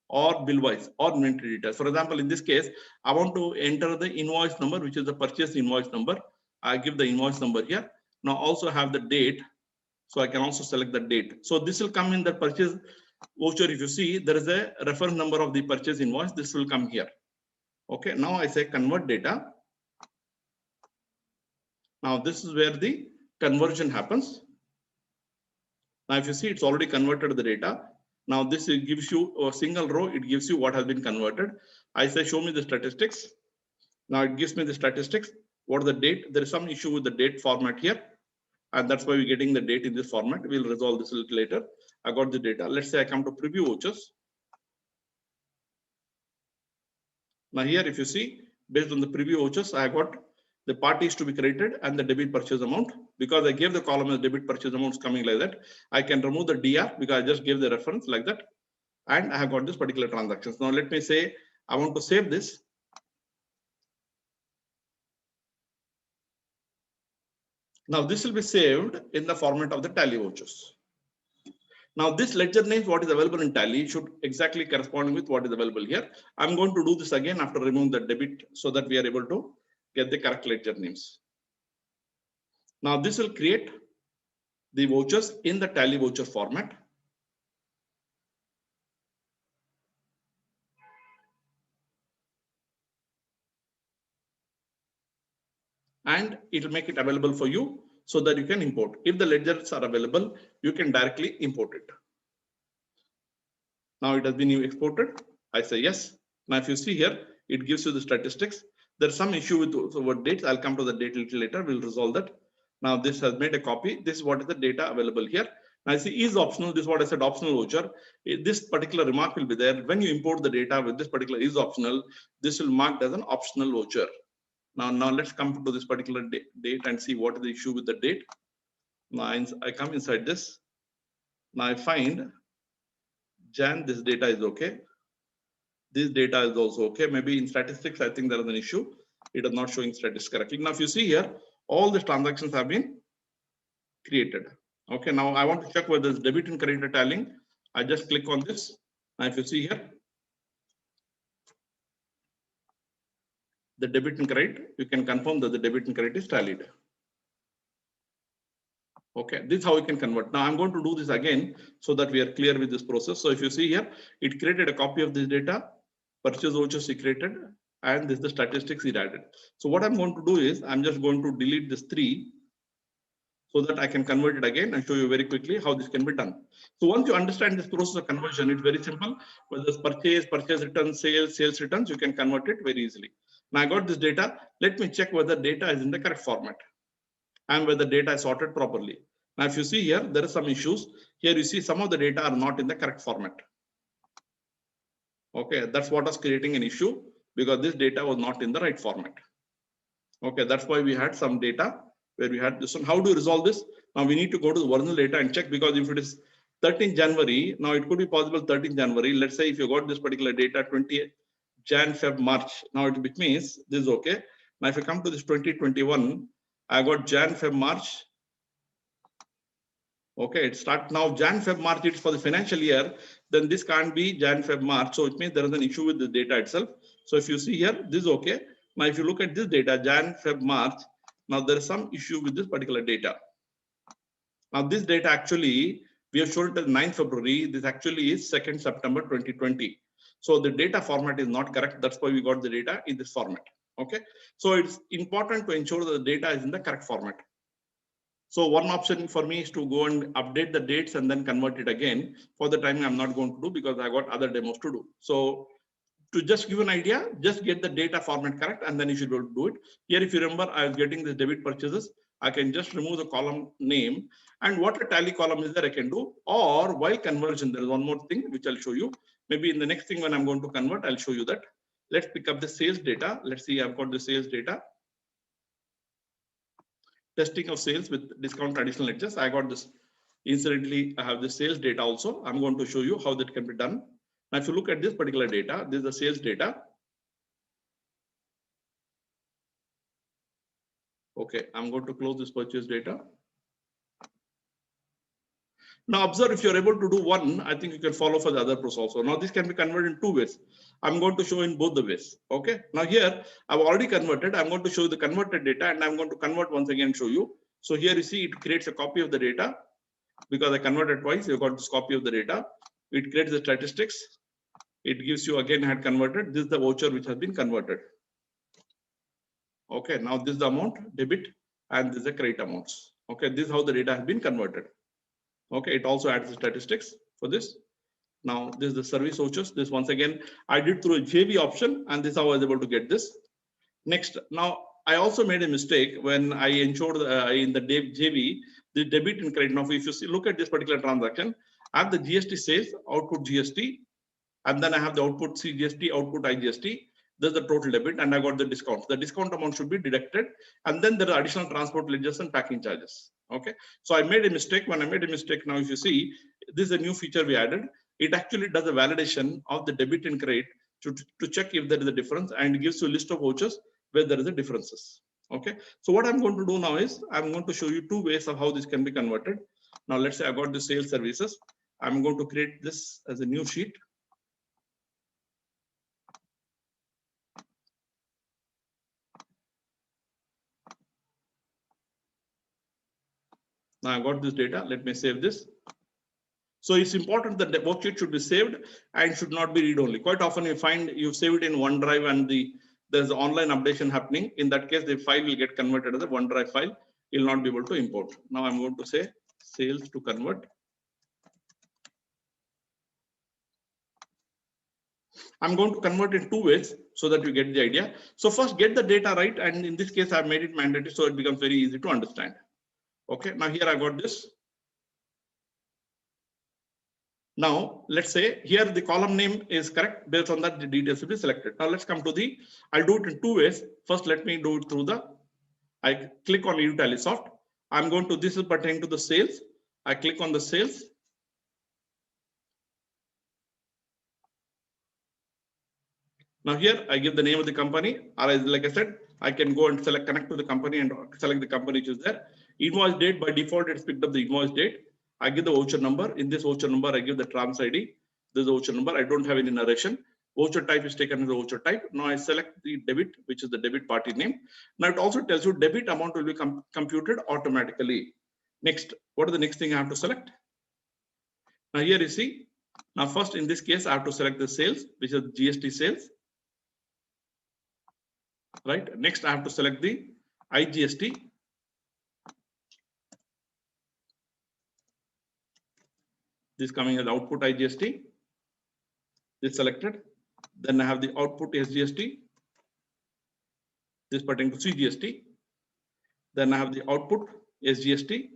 S1: or bill wise or inventory details. For example, in this case, I want to enter the invoice number, which is the purchase invoice number. I give the invoice number here. Now also have the date. So I can also select the date. So this will come in the purchase voucher. If you see, there is a reference number of the purchase invoice. This will come here. Okay. Now I say convert data. Now this is where the conversion happens. Now if you see, it's already converted the data. Now this gives you a single row. It gives you what has been converted. I say show me the statistics. Now it gives me the statistics. What is the date? There is some issue with the date format here, and that's why we're getting the date in this format. We'll resolve this a little later. I got the data. Let's say I come to preview vouchers. Now here, if you see, based on the preview vouchers, I got the parties to be created and the debit purchase amount. Because I gave the column as debit purchase amounts coming like that, I can remove the DR because I just gave the reference like that. And I have got this particular transactions. Now let me say I want to save this. Now this will be saved in the format of the Tally vouchers. Now this ledger names what is available in Tally should exactly correspond with what is available here. I'm going to do this again after removing the debit so that we are able to get the correct ledger names. Now this will create the vouchers in the Tally voucher format. And it will make it available for you so that you can import. If the ledgers are available, you can directly import it. Now it has been exported. I say yes. Now if you see here, it gives you the statistics. There's some issue with what dates. I'll come to the date a little later. We'll resolve that. Now this has made a copy. This is what is the data available here. Now I see is optional. This is what I said, optional voucher. This particular remark will be there. When you import the data with this particular is optional, this will mark as an optional voucher. Now let's come to this particular date and see what is the issue with the date. Now I come inside this. Now I find Jan, this data is okay. This data is also okay. Maybe in statistics, I think there is an issue. It is not showing statistics correctly. Now if you see here, all the transactions have been created. Okay, now I want to check whether it's debit and credit tallying. I just click on this. Now if you see here, the debit and credit, you can confirm that the debit and credit is tallied. Okay, this is how we can convert. Now I'm going to do this again so that we are clear with this process. So if you see here, it created a copy of this data, purchase vouchers it created, and this is the statistics it added. So what I'm going to do is I'm just going to delete this 3 so that I can convert it again and show you very quickly how this can be done. So once you understand this process of conversion, it's very simple. Whether it's purchase returns, sales returns, you can convert it very easily. Now I got this data. Let me check whether data is in the correct format and whether data is sorted properly. Now, if you see here, there are some issues. Here you see some of the data are not in the correct format. Okay, that's what was creating an issue because this data was not in the right format. Okay, that's why we had some data where we had this one. How do you resolve this? Now we need to go to the original data and check, because if it is 13th January, now it could be possible 13th January. Let's say if you got this particular data 20th Jan, Feb, March. Now it means this is okay. Now if I come to this 2021, I got Jan, Feb, March. Okay, it starts now Jan, Feb, March, it's for the financial year, then this can't be Jan, Feb, March. So it means there is an issue with the data itself. So if you see here, this is okay. Now, if you look at this data, Jan, Feb, March, now there is some issue with this particular data. Now, this data actually, we have shown it as 9th February. This actually is 2nd September 2020. So the data format is not correct. That's why we got the data in this format. Okay. So it's important to ensure that the data is in the correct format. So one option for me is to go and update the dates and then convert it again. For the time, I'm not going to do because I got other demos to do. So to just give an idea, just get the data format correct and then you should be able to do it. Here, if you remember, I was getting the debit purchases. I can just remove the column name and what a tally column is there I can do. Or while conversion, there is one more thing which I'll show you. Maybe in the next thing when I'm going to convert, I'll show you that. Let's pick up the sales data. Let's see, I've got the sales data. Testing of sales with discount additional edges. I got this. Incidentally, I have the sales data also. I'm going to show you how that can be done. Now, if you look at this particular data, this is the sales data. Okay, I'm going to close this purchase data. Now observe, if you're able to do one, I think you can follow for the other process also. Now this can be converted in two ways. I'm going to show in both the ways. Okay. Now here I've already converted. I'm going to show you the converted data and I'm going to convert once again, show you. So here you see it creates a copy of the data because I converted twice. You've got this copy of the data. It creates the statistics. It gives you again had converted. This is the voucher which has been converted. Okay. Now this is the amount debit and this is the credit amounts. Okay. This is how the data has been converted. Okay, it also adds the statistics for this. Now, this is the service vouchers. This once again, I did through a JV option, and this is how I was able to get this. Next, now I also made a mistake when I ensured in the JV, the debit and credit. Now, if you see, look at this particular transaction, I have the GST sales, output GST, and then I have the output CGST, output IGST. This is the total debit, and I got the discount. The discount amount should be deducted, and then there are additional transport ledgers and packing charges. Okay, so I made a mistake. When I made a mistake, now if you see, this is a new feature we added. It actually does a validation of the debit and credit to check if there is a difference, and it gives you a list of vouchers where there is a differences. Okay, so what I'm going to do now is I'm going to show you two ways of how this can be converted. Now let's say I got the sales services. I'm going to create this as a new sheet. Now I got this data. Let me save this. So it's important that the worksheet should be saved and should not be read-only. Quite often you find you save it in OneDrive and there's online updation happening. In that case, the file will get converted as a OneDrive file. You'll not be able to import. Now I'm going to say sales to convert. I'm going to convert in two ways so that you get the idea. So first get the data right. And in this case, I've made it mandatory so it becomes very easy to understand. Okay, now here I got this. Now let's say here the column name is correct. Based on that, the details will be selected. Now let's come to the, I'll do it in two ways. First, let me do it through I click on EduTallySoft. I'm going to, this is pertaining to the sales. I click on the sales. Now here I give the name of the company, or like I said, I can go and select connect to the company and select the company which is there. Invoice date, by default, it's picked up the invoice date. I give the voucher number. In this voucher number, I give the trans ID. This is the voucher number. I don't have any narration. Voucher type is taken as a voucher type. Now I select the debit, which is the debit party name. Now it also tells you debit amount will be computed automatically. Next, what is the next thing I have to select? Now here you see, now first in this case, I have to select the sales, which is GST sales. Right. Next, I have to select the IGST. This coming as output IGST. This selected. Then I have the output SGST. This pertaining to CGST. Then I have the output SGST.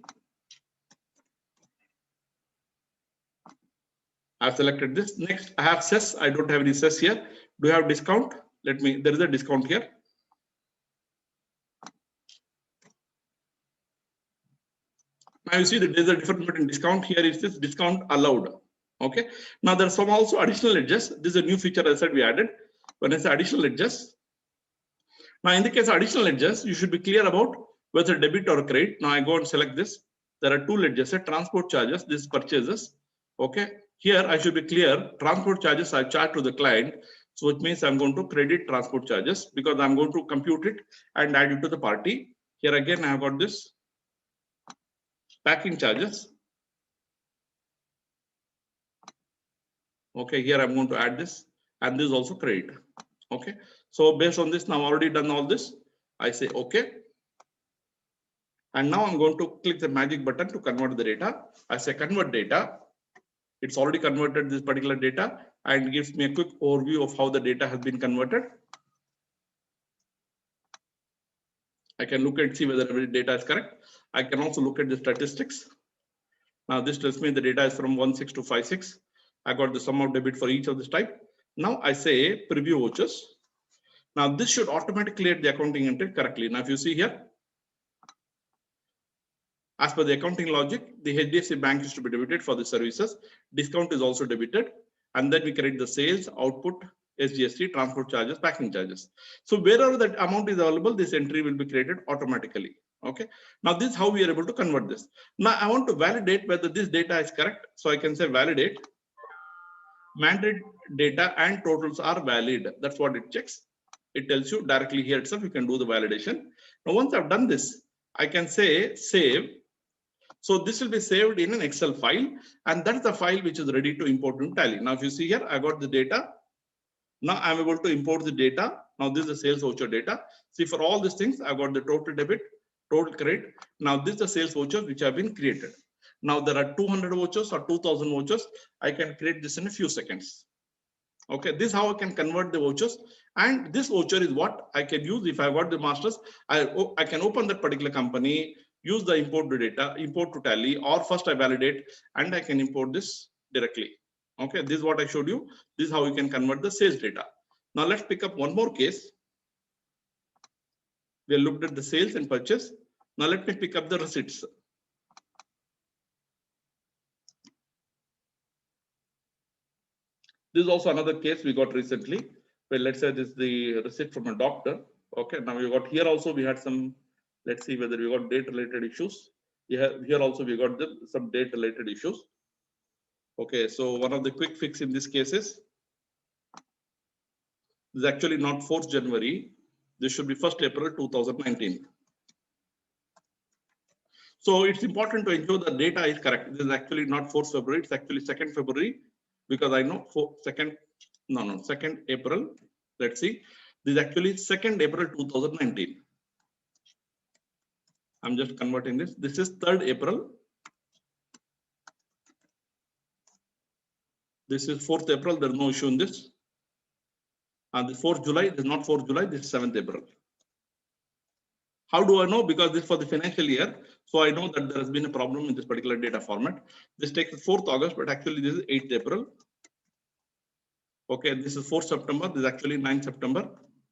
S1: I've selected this. Next, I have cess. I don't have any cess here. Do I have discount? Let me, there is a discount here. Now you see that there's a difference between discount. Here is this discount allowed. Okay. Now there's some also additional edges. This is a new feature I said we added. When I say additional edges. Now in the case of additional edges, you should be clear about whether debit or credit. Now I go and select this. there are two ledgers, transport charges, this purchases. Okay, here I should be clear, transport charges are charged to the client. So it means I'm going to credit transport charges because I'm going to compute it and add it to the party. Here again, I have got this packing charges. Okay, here I'm going to add this, and this is also credit. Okay, so based on this, now I've already done all this. I say okay. And now I'm going to click the magic button to convert the data. I say convert data. It's already converted this particular data and gives me a quick overview of how the data has been converted. I can look and see whether every data is correct. I can also look at the statistics. Now this tells me the data is from 16 to 56. I got the sum of debit for each of this type. Now I say preview vouchers. Now this should automatically create the accounting entry correctly. Now if you see here, as per the accounting logic, the HDFC Bank is to be debited for the services. Discount is also debited. And then we create the sales, output, SGST, transport charges, packing charges. So wherever that amount is available, this entry will be created automatically. Okay. Now this is how we are able to convert this. Now I want to validate whether this data is correct. So I can say validate. Mandate data and totals are valid. That's what it checks. It tells you directly here itself. You can do the validation. Now once I've done this, I can say save. So this will be saved in an Excel file, and that's the file which is ready to import into Tally. Now, if you see here, I got the data. Now I'm able to import the data. Now this is the sales voucher data. See, for all these things, I got the total debit, total credit. Now this is the sales vouchers which have been created. Now there are 200 vouchers or 2000 vouchers. I can create this in a few seconds. Okay, this is how I can convert the vouchers. And this voucher is what I can use if I got the masters. I can open that particular company, use the import data, import to Tally, or first I validate and I can import this directly. Okay, this is what I showed you. This is how you can convert the sales data. Now let's pick up one more case. We looked at the sales and purchase. Now let me pick up the receipts. This is also another case we got recently. Well, let's say this is the receipt from a doctor. Okay, now we got here also we had some. Let's see whether we got date related issues. Here also we got some date related issues. Okay, so one of the quick fix in this case is this is actually not 4th January. This should be 1st April 2019. So it's important to ensure the data is correct. This is actually not 4th February. It's actually 2nd February because I know 2nd April. Let's see. This is actually 2nd April 2019. I'm just converting this. This is 3rd April. This is 4th April. There's no issue in this. And the 4th July, this is not 4th July, this is 7th April. How do I know? Because this is for the financial year. So I know that there has been a problem in this particular data format. This takes 4th August, but actually this is 8th April. Okay, this is 4th September. This is actually 9th September,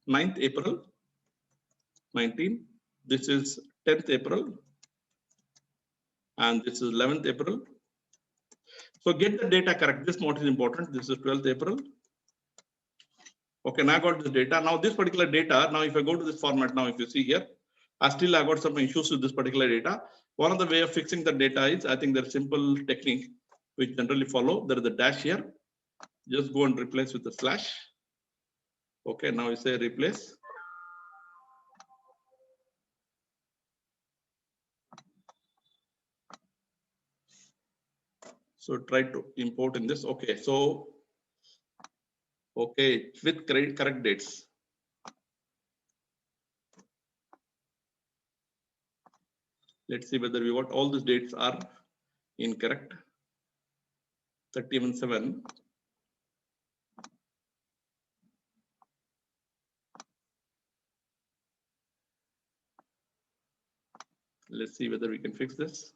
S1: 9th April, 19. This is 10th April. And this is 11th April. So get the data correct. This what is important. This is 12th April. Okay, now I got this data. Now this particular data, now if I go to this format, now if you see here, I got some issues with this particular data. One of the way of fixing the data is, I think there's simple technique which generally follow. There is a dash here. Just go and replace with a slash. Okay, now you say replace. So try to import in this. Okay, so okay, with correct dates. Let's see whether we got all these dates are incorrect. 31/7. Let's see whether we can fix this.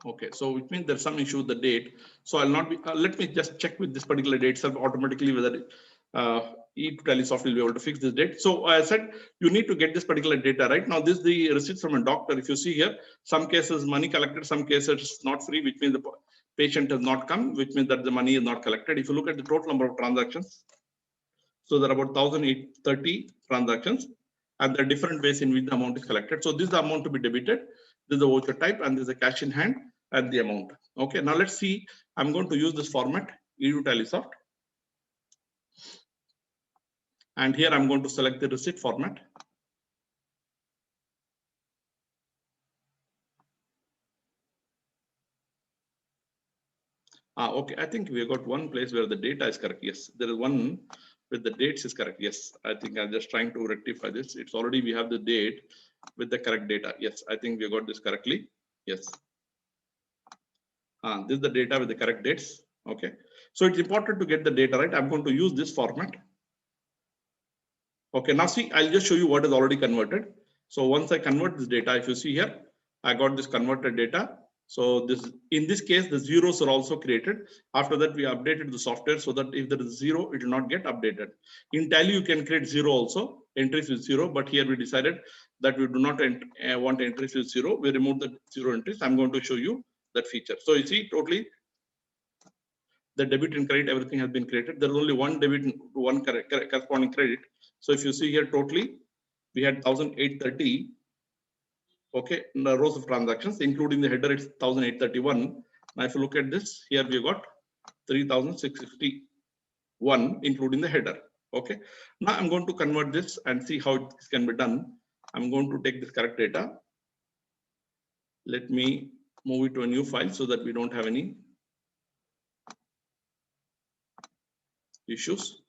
S1: Okay, so it means there's some issue with the date. So I'll not be, let me just check with this particular date itself automatically whether eTallySoft will be able to fix this date. So I said you need to get this particular data right now. This is the receipt from a doctor. If you see here, some cases money collected, some cases not free, which means the patient has not come, which means that the money is not collected. If you look at the total number of transactions, So there are about 1,830 transactions, and there are different ways in which the amount is collected. So this is the amount to be debited. This is the voucher type, and this is the cash in hand and the amount. Okay, now let's see. I'm going to use this format, EduTallySoft. And here I'm going to select the receipt format. Okay, I think we got one place where the data is correct. Yes, there is one with the dates is correct. Yes, I think I'm just trying to rectify this. It's already we have the date with the correct data. Yes, I think we got this correctly. Yes. This is the data with the correct dates. Okay, so it's important to get the data right. I'm going to use this format. Okay, now see, I'll just show you what is already converted. So once I convert this data, if you see here, I got this converted data. So this, in this case, the zeros are also created. After that, we updated the software so that if there is zero, it will not get updated. In Tally, you can create zero also, entries with zero, but here we decided that we do not want entries with zero. We remove the zero entries. I'm going to show you that feature. So you see, totally, the debit and credit, everything has been created. There is only one debit and one corresponding credit. So if you see here, totally, we had 1,830. Okay, the rows of transactions, including the header, it's 1,831. Now, if you look at this, here we got 3,661, including the header. Okay, now I'm going to convert this and see how it can be done. I'm going to take this correct data. Let me move it to a new file so that we don't have any issues.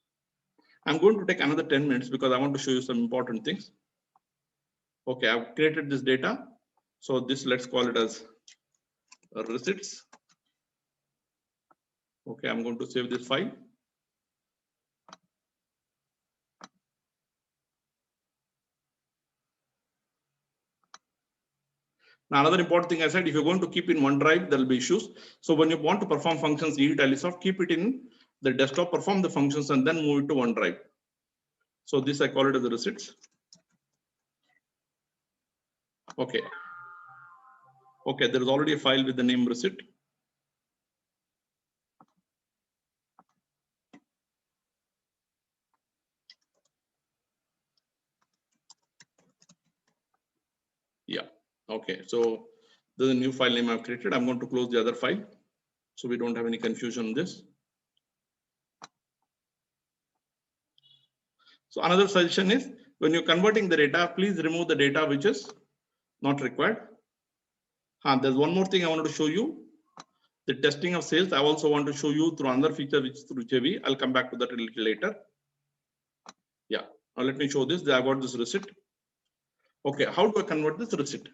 S1: I'm going to take another 10 minutes because I want to show you some important things. Okay, I've created this data. So this, let's call it as receipts. Okay, I'm going to save this file. Now, another important thing I said, if you're going to keep in OneDrive, there'll be issues. So when you want to perform functions in EduTallySoft, keep it in the desktop, perform the functions, and then move it to OneDrive. So this I call it as the receipts. Okay. Okay, there is already a file with the name receipt. Yeah. Okay. So there's a new file name I've created. I'm going to close the other file so we don't have any confusion on this. So another suggestion is when you're converting the data, please remove the data which is not required. There's one more thing I wanted to show you. The testing of sales. I also want to show you through another feature which is through JV. I'll come back to that a little later. Yeah. Now let me show this. I got this receipt. Okay. How do I convert this receipt?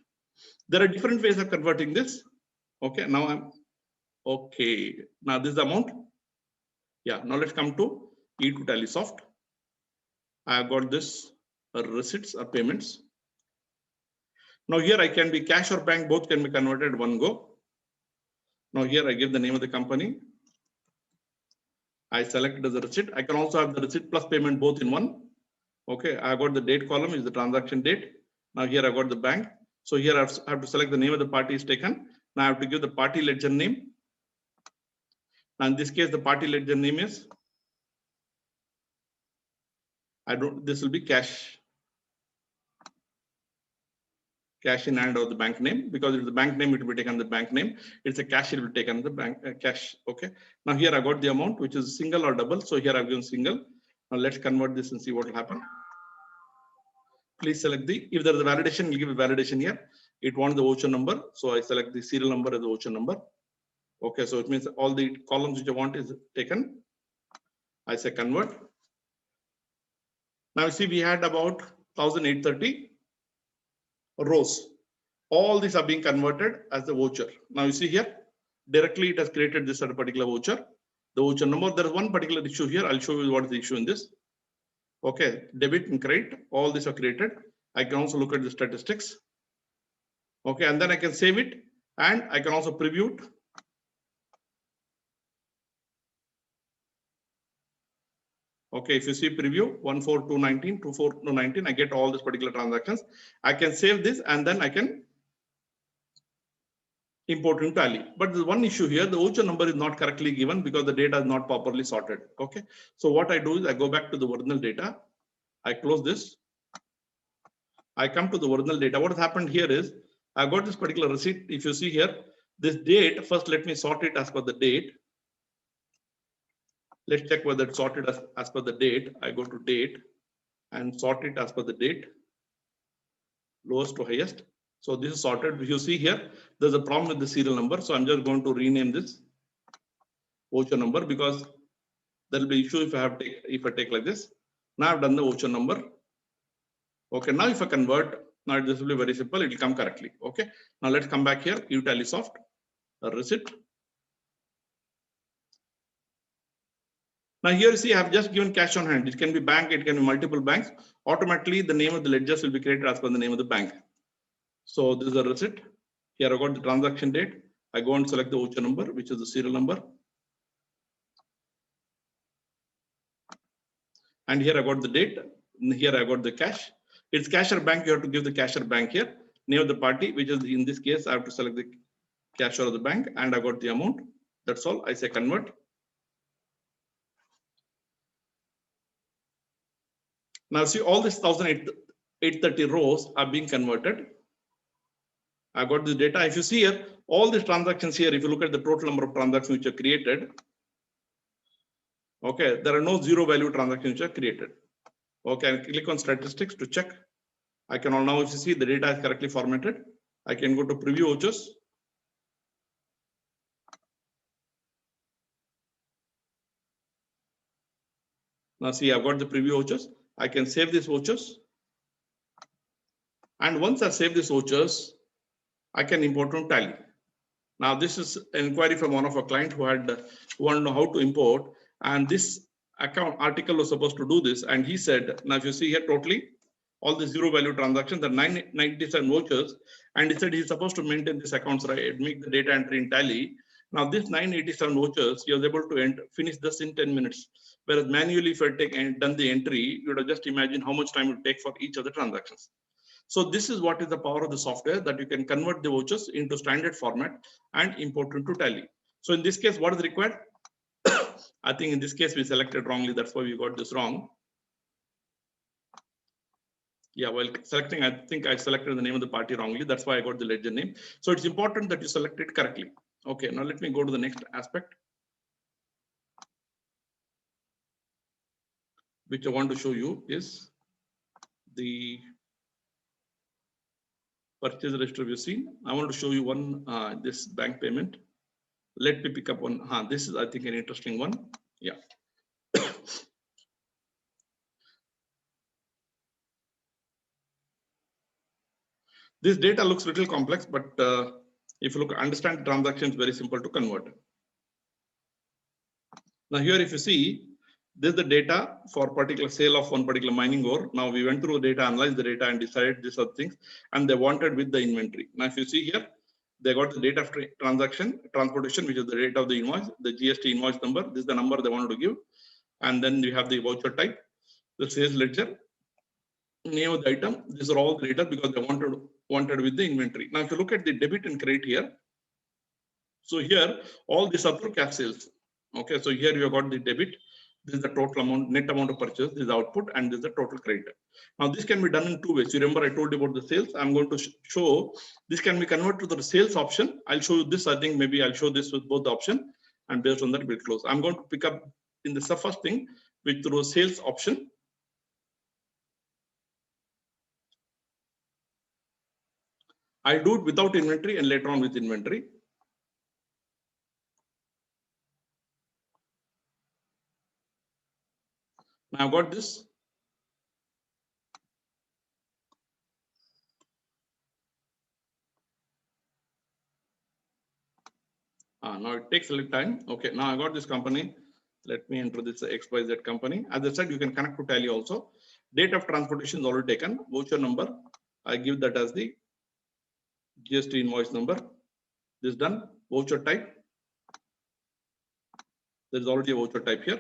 S1: There are different ways of converting this. Okay. Now I'm okay. Now this is the amount. Yeah. Now let's come to EduTallySoft. I have got this receipts or payments. Now here I can be cash or bank, both can be converted one go. Now here I give the name of the company. I select as a receipt. I can also have the receipt plus payment both in one. Okay, I got the date column is the transaction date. Now here I got the bank. So here I have to select the name of the party is taken. Now I have to give the party ledger name. Now in this case, the party ledger name is, this will be cash in hand or the bank name, because if it's the bank name, it will be taken the bank name. It's a cash, it will be taken the bank cash. Okay. Now here I got the amount, which is single or double. So here I've given single. Now let's convert this and see what will happen. Please select if there is a validation, we'll give a validation here. It wants the voucher number. So I select the serial number as the voucher number. Okay. So it means all the columns which I want is taken. I say convert. Now you see we had about 1,830 rows. All these are being converted as the voucher. Now you see here, directly it has created this particular voucher. The voucher number, there is one particular issue here. I'll show you what is the issue in this. Okay, debit and credit, all these are created. I can also look at the statistics. Okay, and then I can save it and I can also preview it. Okay, if you see preview 14219, 24219, I get all these particular transactions. I can save this and then I can import into Tally. But there's one issue here, the voucher number is not correctly given because the data is not properly sorted. Okay. So what I do is I go back to the original data. I close this. I come to the original data. What has happened here is I got this particular receipt. If you see here, this date, first let me sort it as per the date. Let's check whether it's sorted as per the date. I go to date and sort it as per the date, lowest to highest. So this is sorted. If you see here, there's a problem with the serial number. So I'm just going to rename this voucher number because there will be issue if I take like this. Now I've done the voucher number. Okay, now if I convert, now this will be very simple, it will come correctly. Okay, now let's come back here, Utalisoft, a receipt. Now here you see I have just given cash on hand. It can be bank, it can be multiple banks. Automatically the name of the ledgers will be created as per the name of the bank. So this is a receipt. Here I got the transaction date. I go and select the voucher number, which is the serial number. And here I got the date. And here I got the cash. It's cashier bank. You have to give the cashier bank here. Name of the party, which is in this case, I have to select the cashier of the bank and I got the amount. That's all. I say convert. Now see all this 1,830 rows are being converted. I got the data. If you see here, all these transactions here, if you look at the total number of transactions which are created, okay, there are no zero value transactions which are created. Okay, I click on statistics to check. I can now, if you see the data is correctly formatted, I can go to preview vouchers. Now see, I've got the preview vouchers. I can save these vouchers. And once I save these vouchers, I can import from Tally. Now this is an inquiry from one of our clients who wanted to know how to import. And this account article was supposed to do this. And he said, now if you see here totally, all the zero value transactions, the 997 vouchers. And he said he's supposed to maintain this accounts, right? Make the data entry in Tally. Now this 987 vouchers, he was able to finish this in 10 minutes. Whereas manually, if I take and done the entry, you would have just imagine how much time it would take for each of the transactions. So this is what is the power of the software, that you can convert the vouchers into standard format and import into Tally. So in this case, what is required? I think in this case we selected wrongly. That's why we got this wrong. Yeah, while selecting, I think I selected the name of the party wrongly. That's why I got the ledger name. So it's important that you select it correctly. Okay, now let me go to the next aspect, which I want to show you is the purchase register we've seen. I want to show you one, this bank payment. Let me pick up one. This is, I think, an interesting one. Yeah. This data looks a little complex, but if you look, understand transactions, very simple to convert. Now here, if you see, this is the data for particular sale of one particular mining ore. Now we went through the data, analyzed the data and decided these are things, and they wanted with the inventory. Now if you see here, they got the date of transaction, transportation, which is the date of the invoice, the GST invoice number. This is the number they wanted to give. And then you have the voucher type, the sales ledger, name of the item. These are all the data because they wanted with the inventory. Now, if you look at the debit and credit here, so here all these are through cash sales. Okay, so here you have got the debit. This is the total amount, net amount of purchase. This is the output, and this is the total credit. Now, this can be done in two ways. You remember I told you about the sales. I'm going to show this can be converted to the sales option. I'll show you this. I think maybe I'll show this with both the option, and based on that we'll close. I'm going to pick up in the first thing with through sales option. I'll do it without inventory and later on with inventory. Now I've got this. Now it takes a little time. Okay, now I got this company. Let me enter this XYZ company. As I said, you can connect to Tally also. Date of transportation is already taken. Voucher number, I give that as the GST invoice number. This is done. Voucher type. There is already a voucher type here.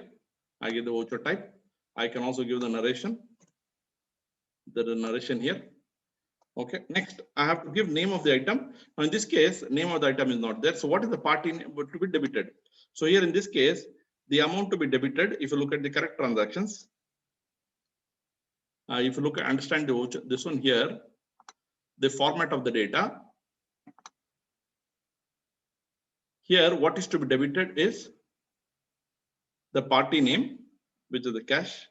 S1: I give the voucher type. I can also give the narration. There is a narration here. Okay, next I have to give name of the item. Now in this case, name of the item is not there. So what is the party name to be debited? So here in this case, the amount to be debited, if you look at the correct transactions, if you look at understand this one here, the format of the data. Here, what is to be debited is the party name, which is the cash.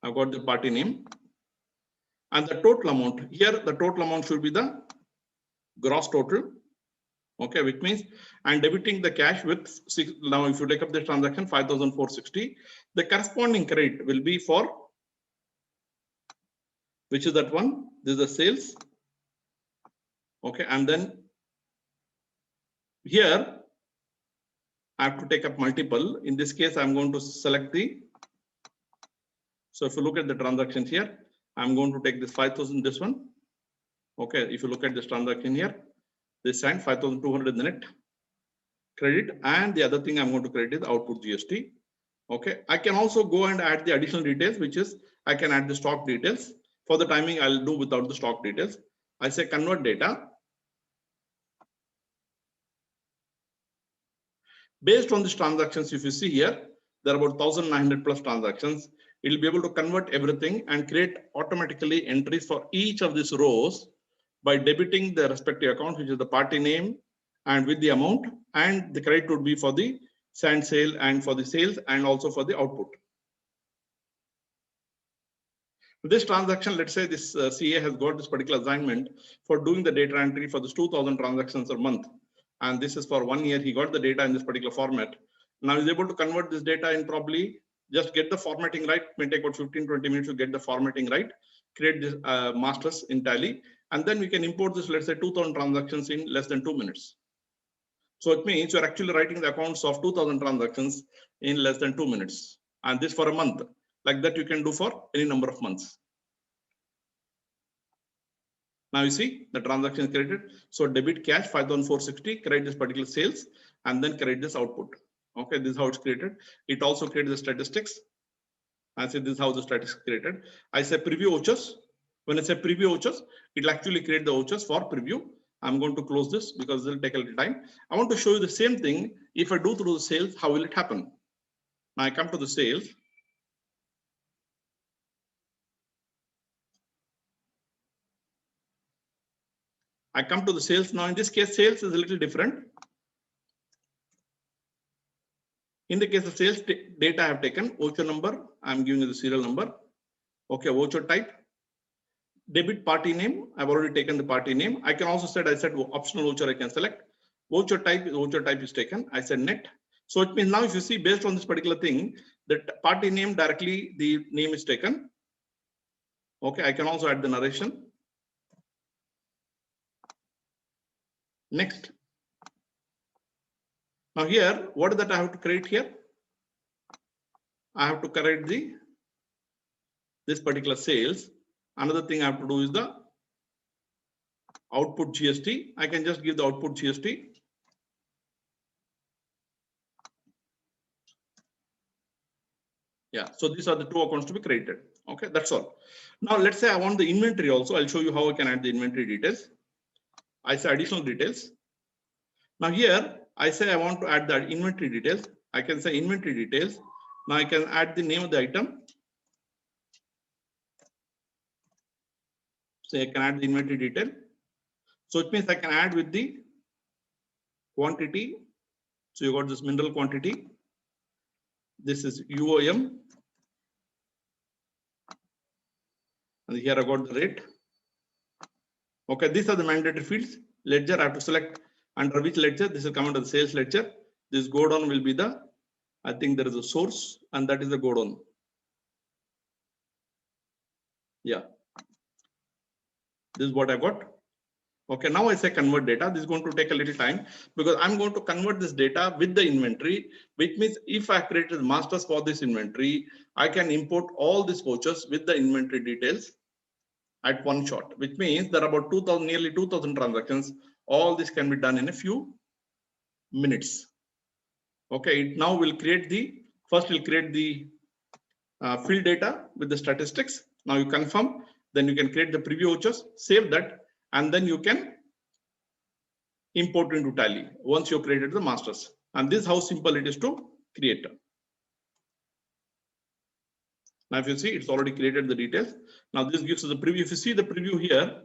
S1: I've got the party name. And the total amount, here the total amount should be the gross total. Okay, which means I'm debiting the cash with now if you take up the transaction 5,460, the corresponding credit will be for, which is that one, this is the sales. Okay, and then here I have to take up multiple. In this case, I'm going to select the, so if you look at the transactions here, I'm going to take this 5,000, this one. Okay, if you look at this transaction here, this sign 5,200 in the net credit, and the other thing I'm going to credit is output GST. Okay, I can also go and add the additional details, which is I can add the stock details. For the timing, I'll do without the stock details. I say convert data. Based on these transactions, if you see here, there are about 1,900 plus transactions. It will be able to convert everything and create automatically entries for each of these rows by debiting the respective account, which is the party name and with the amount, and the credit would be for the sand sale and for the sales and also for the output. This transaction, let's say this CA has got this particular assignment for doing the data entry for this 2,000 transactions a month. And this is for 1 year. He got the data in this particular format. Now he's able to convert this data in probably just get the formatting right. It may take about 15-20 minutes to get the formatting right, create this masters in Tally, and then we can import this, let's say 2,000 transactions in less than 2 minutes. So it means you're actually writing the accounts of 2,000 transactions in less than 2 minutes. And this for a month. Like that you can do for any number of months. Now you see the transaction is created. So debit cash 5,460, create this particular sales, and then create this output. Okay, this is how it's created. It also creates the statistics. I say this is how the statistics created. I say preview vouchers. When I say preview vouchers, it'll actually create the vouchers for preview. I'm going to close this because it'll take a little time. I want to show you the same thing. If I do through the sales, how will it happen? Now I come to the sales. I come to the sales. Now in this case, sales is a little different. In the case of sales data, I have taken voucher number. I'm giving you the serial number. Okay, voucher type. Debit party name. I've already taken the party name. I can also set, I said optional voucher I can select. Voucher type is taken. I said net. So it means now if you see based on this particular thing, the party name directly, the name is taken. Okay, I can also add the narration. Next. Now here, what is that I have to create here? I have to create this particular sales. Another thing I have to do is the output GST. I can just give the output GST. Yeah, so these are the two accounts to be created. Okay, that's all. Now let's say I want the inventory also. I'll show you how I can add the inventory details. I say additional details. Now here I say I want to add the inventory details. I can say inventory details. Now I can add the name of the item. So I can add the inventory detail. So it means I can add with the quantity. So you got this mineral quantity. This is UOM. And here I got the rate. Okay, these are the mandatory fields. Ledger, I have to select under which ledger. This will come under the sales ledger. This go down will be the, I think there is a source, and that is the go down. Yeah. This is what I got. Okay, now I say convert data. This is going to take a little time because I'm going to convert this data with the inventory, which means if I created masters for this inventory, I can import all these vouchers with the inventory details at one shot, which means there are about 2,000, nearly 2,000 transactions. All this can be done in a few minutes. Okay, it now will create the, first we'll create the fill data with the statistics. Now you confirm, then you can create the preview vouchers, save that, and then you can import into Tally once you created the masters. And this is how simple it is to create. Now if you see, it's already created the details. Now this gives us the preview. If you see the preview here,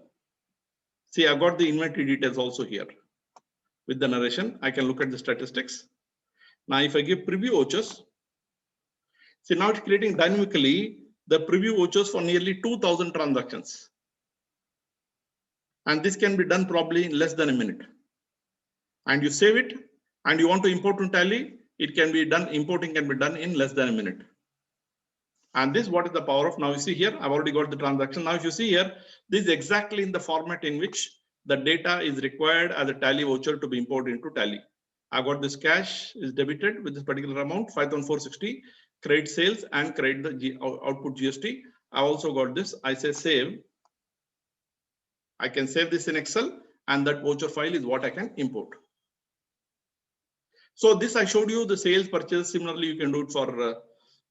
S1: see I've got the inventory details also here. With the narration, I can look at the statistics. Now if I give preview vouchers, see now it's creating dynamically the preview vouchers for nearly 2,000 transactions. And this can be done probably in less than a minute. And you save it and you want to import to Tally, it can be done, importing can be done in less than a minute. And this, what is the power of? Now you see here, I've already got the transaction. Now if you see here, this is exactly in the format in which the data is required as a Tally voucher to be imported into Tally. I got this cash is debited with this particular amount, 5,460, credit sales and credit the output GST. I also got this, I say save. I can save this in Excel and that voucher file is what I can import. So this I showed you the sales purchase. Similarly, you can do it for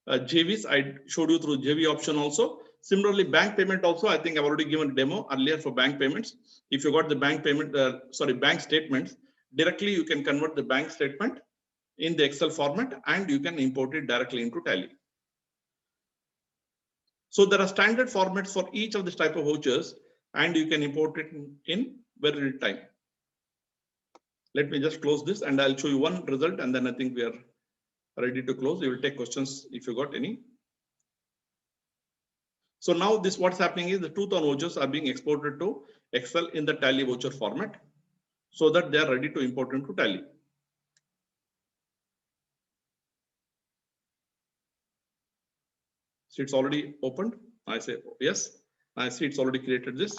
S1: JVs. I showed you through JV option also. Similarly, bank payment also, I think I've already given a demo earlier for bank payments. If you got the bank payment, bank statements, directly you can convert the bank statement in the Excel format and you can import it directly into Tally. So there are standard formats for each of this type of vouchers and you can import it in very little time. Let me just close this and I'll show you one result and then I think we are ready to close. We will take questions if you got any. So now this what's happening is the 2,000 vouchers are being exported to Excel in the Tally voucher format so that they are ready to import into Tally. So it's already opened. I say yes. I see it's already created this.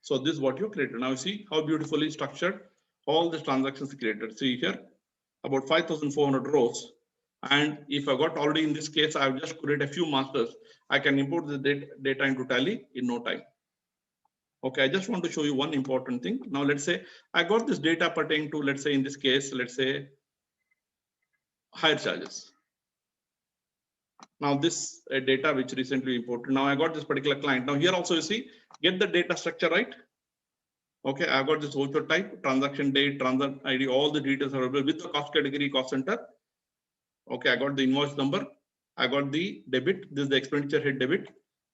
S1: So this is what you created. Now you see how beautifully structured all the transactions created. See here about 5,400 rows. And if I got already in this case, I've just created a few masters. I can import the data into Tally in no time. Okay, I just want to show you one important thing. Now let's say I got this data pertaining to, let's say in this case, let's say hire charges. Now this data which recently imported. Now I got this particular client. Now here also you see, get the data structure right. Okay, I got this voucher type, transaction date, transaction ID, all the details are available with the cost category, cost center. Okay, I got the invoice number. I got the debit. This is the expenditure head debit,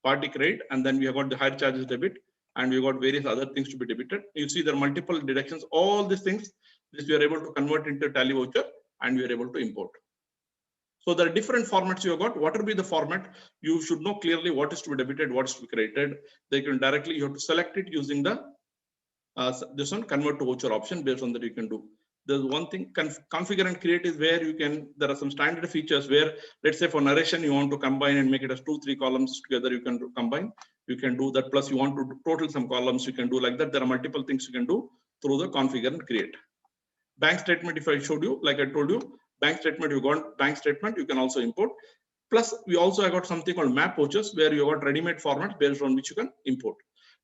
S1: party credit, and then we have got the hire charges debit, and we got various other things to be debited. You see there are multiple deductions. All these things, this we are able to convert into Tally voucher, and we are able to import. So there are different formats you have got. Whatever be the format, you should know clearly what is to be debited, what is to be credited. They can directly, you have to select it using the this one convert to voucher option. Based on that you can do. There's one thing, configure and create is where you can, there are some standard features where, let's say for narration, you want to combine and make it as 2-3 columns together, you can combine, you can do that. Plus you want to total some columns, you can do like that. There are multiple things you can do through the configure and create. Bank statement, if I showed you, like I told you, bank statement, you got bank statement, you can also import. Plus we also have got something called map vouchers where you got ready-made formats based on which you can import.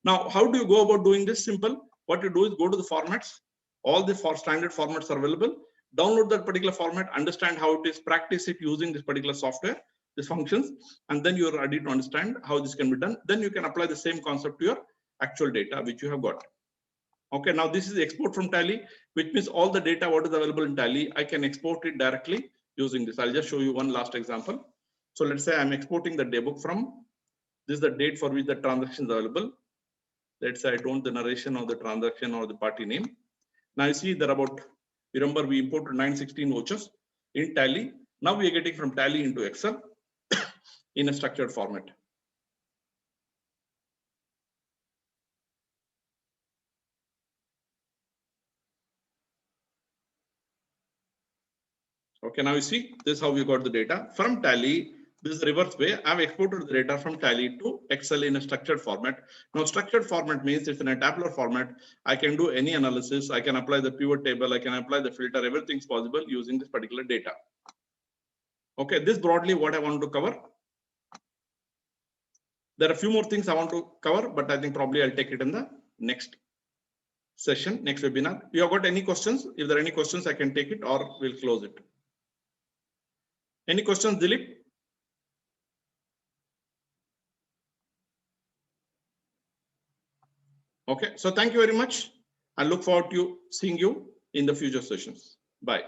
S1: Now, how do you go about doing this? Simple. What you do is go to the formats. All the standard formats are available. Download that particular format, understand how it is, practice it using this particular software, these functions, and then you are ready to understand how this can be done. Then you can apply the same concept to your actual data which you have got. Okay, now this is the export from Tally, which means all the data what is available in Tally, I can export it directly using this. I'll just show you one last example. So let's say I'm exporting the daybook from, this is the date for which the transaction is available. Let's say I don't the narration or the transaction or the party name. Now you see there about, remember we imported 916 vouchers in Tally. Now we are getting from Tally into Excel in a structured format. Okay, now you see this is how we got the data from Tally. This is the reverse way. I've exported the data from Tally to Excel in a structured format. Now, structured format means it's in a tabular format. I can do any analysis. I can apply the pivot table. I can apply the filter. Everything's possible using this particular data. Okay, this broadly what I want to cover. There are a few more things I want to cover, but I think probably I'll take it in the next session, next webinar. You have got any questions? If there are any questions, I can take it or we'll close it. Any questions, Dilip? Okay, so thank you very much. I look forward to seeing you in the future sessions. Bye.